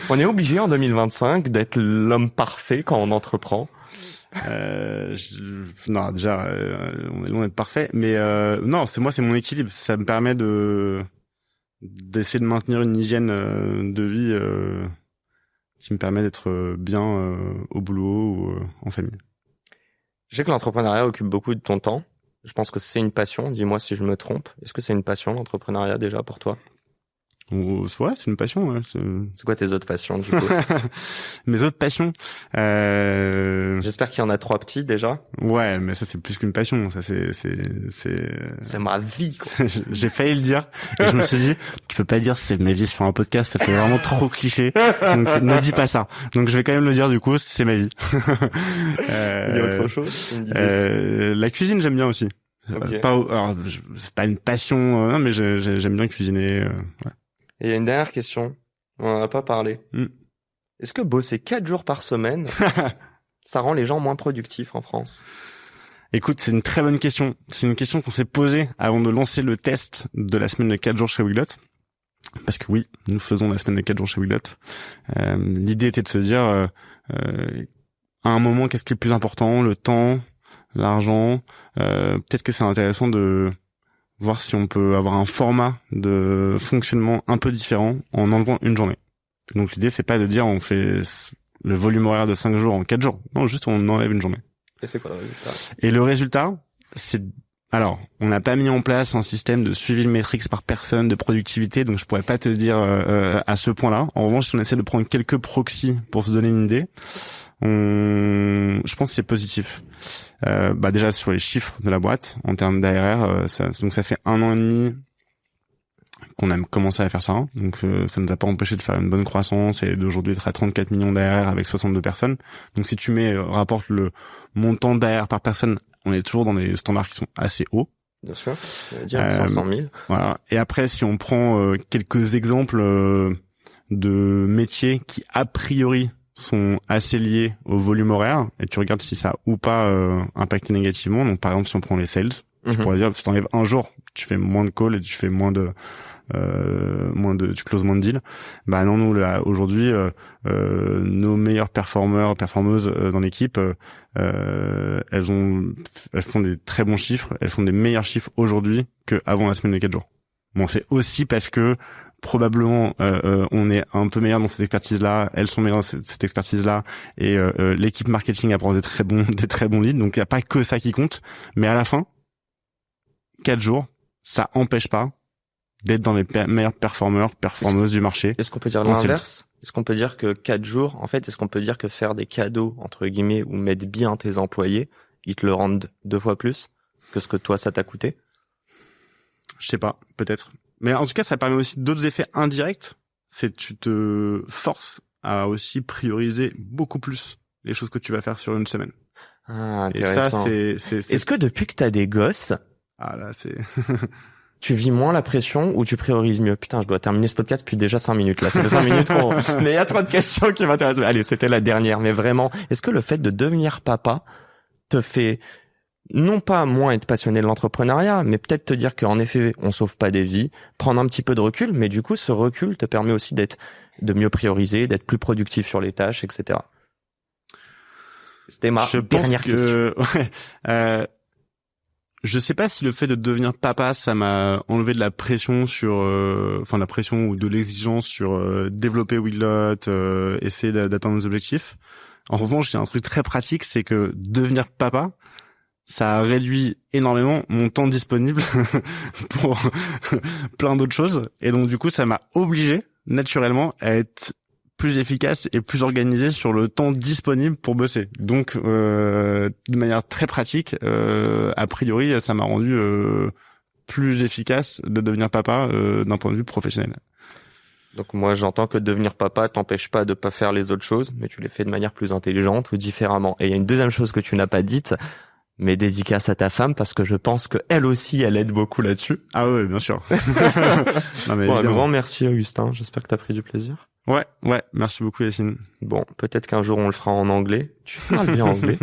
On est obligé en 2025 d'être l'homme parfait quand on entreprend. Non, déjà, on est loin d'être parfait, mais non, c'est mon équilibre. Ça me permet d'essayer de maintenir une hygiène de vie qui me permet d'être bien au boulot ou en famille. Je sais que l'entrepreneuriat occupe beaucoup de ton temps. Je pense que c'est une passion. Dis-moi si je me trompe. Est-ce que c'est une passion, l'entrepreneuriat, déjà, pour toi? Ouais, c'est une passion. Ouais. C'est quoi tes autres passions, du coup? Mes autres passions. J'espère qu'il y en a 3 petits déjà. Ouais, mais ça c'est plus qu'une passion. Ça c'est ma vie, quoi. J'ai failli le dire. Et je me suis dit, tu peux pas dire c'est ma vie sur un podcast. Ça fait vraiment trop cliché. Donc ne dis pas ça. Donc je vais quand même le dire. Du coup, c'est ma vie. Il y a autre chose. Tu me disais la cuisine, j'aime bien aussi. Okay. Alors, c'est pas une passion, non, mais j'aime bien cuisiner. Ouais. Et il y a une dernière question. On en a pas parlé. Est-ce que bosser 4 jours par semaine, ça rend les gens moins productifs en France? Écoute, c'est une très bonne question. C'est une question qu'on s'est posée avant de lancer le test de la semaine de 4 jours chez Weglot. Parce que oui, nous faisons la semaine de 4 jours chez Weglot. L'idée était de se dire, à un moment, qu'est-ce qui est le plus important? Le temps, l'argent. Peut-être que c'est intéressant de voir si on peut avoir un format de fonctionnement un peu différent en enlevant une journée. Donc l'idée, c'est pas de dire on fait le volume horaire de 5 jours en 4 jours. Non, juste on enlève une journée. Et c'est quoi le résultat? Et le résultat, c'est... Alors, on n'a pas mis en place un système de suivi de métriques par personne, de productivité, donc je pourrais pas te dire à ce point-là. En revanche, si on essaie de prendre quelques proxys pour se donner une idée, je pense que c'est positif. Déjà sur les chiffres de la boîte en termes d'ARR, donc ça fait 1 an et demi qu'on a commencé à faire ça, donc ça nous a pas empêché de faire une bonne croissance et d'aujourd'hui être à 34 millions d'ARR avec 62 personnes. Donc si tu rapportes le montant d'ARR par personne, on est toujours dans des standards qui sont assez hauts. Bien sûr, ça veut dire 500 000. Voilà. Et après, si on prend quelques exemples de métiers qui a priori sont assez liés au volume horaire, et tu regardes si ça a ou pas impacté négativement. Donc par exemple, si on prend les sales, tu pourrais dire si t'enlèves un jour, tu fais moins de calls et tu fais tu closes moins de deals. Bah non, nous là aujourd'hui, nos meilleurs performeuses dans l'équipe, elles font des très bons chiffres, elles font des meilleurs chiffres aujourd'hui qu'avant la semaine de 4 jours. Bon, c'est aussi parce que probablement on est un peu meilleur dans cette expertise-là, elles sont meilleures dans cette expertise-là, et l'équipe marketing apporte des très bons leads. Donc il y a pas que ça qui compte, mais à la fin, 4 jours, ça empêche pas d'être dans les meilleurs performeuses du marché. Est-ce qu'on peut dire l'inverse? Est-ce qu'on peut dire que 4 jours, en fait, est-ce qu'on peut dire que faire des cadeaux, entre guillemets, ou mettre bien tes employés, ils te le rendent 2 fois plus que ce que toi, ça t'a coûté? Je sais pas, peut-être. Mais en tout cas, ça permet aussi d'autres effets indirects. C'est tu te forces à aussi prioriser beaucoup plus les choses que tu vas faire sur une semaine. Ah, intéressant. Et ça, c'est... Est-ce que depuis que t'as des gosses, ah là, c'est... tu vis moins la pression ou tu priorises mieux? Putain, je dois terminer ce podcast depuis déjà 5 minutes là. Ça fait 5 minutes mais il y a trop de questions qui m'intéressent. Allez, c'était la dernière, mais vraiment, est-ce que le fait de devenir papa te fait non pas moins être passionné de l'entrepreneuriat, mais peut-être te dire qu'en effet, on sauve pas des vies, prendre un petit peu de recul, mais du coup, ce recul te permet aussi de mieux prioriser, d'être plus productif sur les tâches, etc. C'était ma dernière question. Ouais, je sais pas si le fait de devenir papa, ça m'a enlevé de la pression sur, de la pression ou de l'exigence sur développer Weglot, essayer d'atteindre nos objectifs. En revanche, il y a un truc très pratique, c'est que devenir papa, ça a réduit énormément mon temps disponible pour plein d'autres choses. Et donc, du coup, ça m'a obligé, naturellement, à être plus efficace et plus organisé sur le temps disponible pour bosser. Donc, de manière très pratique, a priori, ça m'a rendu plus efficace de devenir papa d'un point de vue professionnel. Donc moi, j'entends que devenir papa t'empêche pas de pas faire les autres choses, mais tu les fais de manière plus intelligente ou différemment. Et il y a une deuxième chose que tu n'as pas dite, mais dédicace à ta femme, parce que je pense que elle aussi, elle aide beaucoup là-dessus. Ah oui, bien sûr. Non, mais un grand merci, Augustin. J'espère que t'as pris du plaisir. Ouais, merci beaucoup, Yacine. Bon, peut-être qu'un jour on le fera en anglais. Tu parles bien anglais?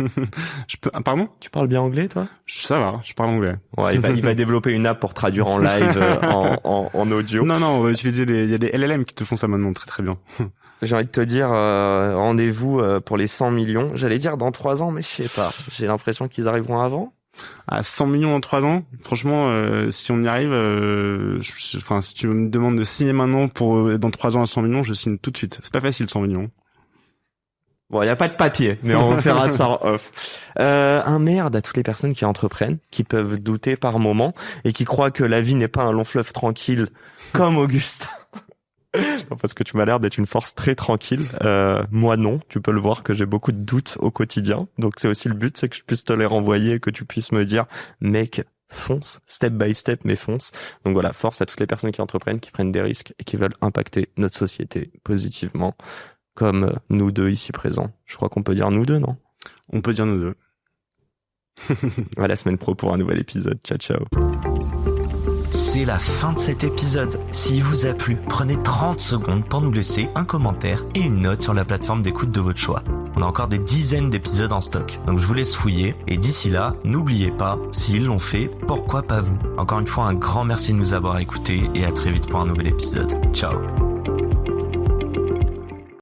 Pardon? Tu parles bien anglais, toi? Ça va, je parle anglais. Ouais, il va développer une app pour traduire en live, en audio. Non, on va utiliser il y a des LLM qui te font ça maintenant très très bien. J'ai envie de te dire, rendez-vous pour les 100 millions. J'allais dire dans 3 ans, mais je sais pas. J'ai l'impression qu'ils arriveront avant. À 100 millions en 3 ans, franchement, si on y arrive, si tu me demandes de signer maintenant pour dans 3 ans à 100 millions, je signe tout de suite. C'est pas facile 100 millions. Bon, il y a pas de papier, mais on fera ça en off. Un merde à toutes les personnes qui entreprennent, qui peuvent douter par moment et qui croient que la vie n'est pas un long fleuve tranquille comme Augustin. Non, parce que tu m'as l'air d'être une force très tranquille. Moi non, tu peux le voir que j'ai beaucoup de doutes au quotidien. Donc c'est aussi le but, c'est que je puisse te les renvoyer et que tu puisses me dire, mec, fonce, step by step, mais fonce. Donc voilà, force à toutes les personnes qui entreprennent, qui prennent des risques et qui veulent impacter notre société positivement, comme nous deux ici présents. Je crois qu'on peut dire nous deux, non? On peut dire nous deux. À la semaine pro pour un nouvel épisode. Ciao, ciao. C'est la fin de cet épisode. S'il vous a plu, prenez 30 secondes pour nous laisser un commentaire et une note sur la plateforme d'écoute de votre choix. On a encore des dizaines d'épisodes en stock, donc je vous laisse fouiller. Et d'ici là, n'oubliez pas, s'ils l'ont fait, pourquoi pas vous? Encore une fois, un grand merci de nous avoir écoutés et à très vite pour un nouvel épisode. Ciao.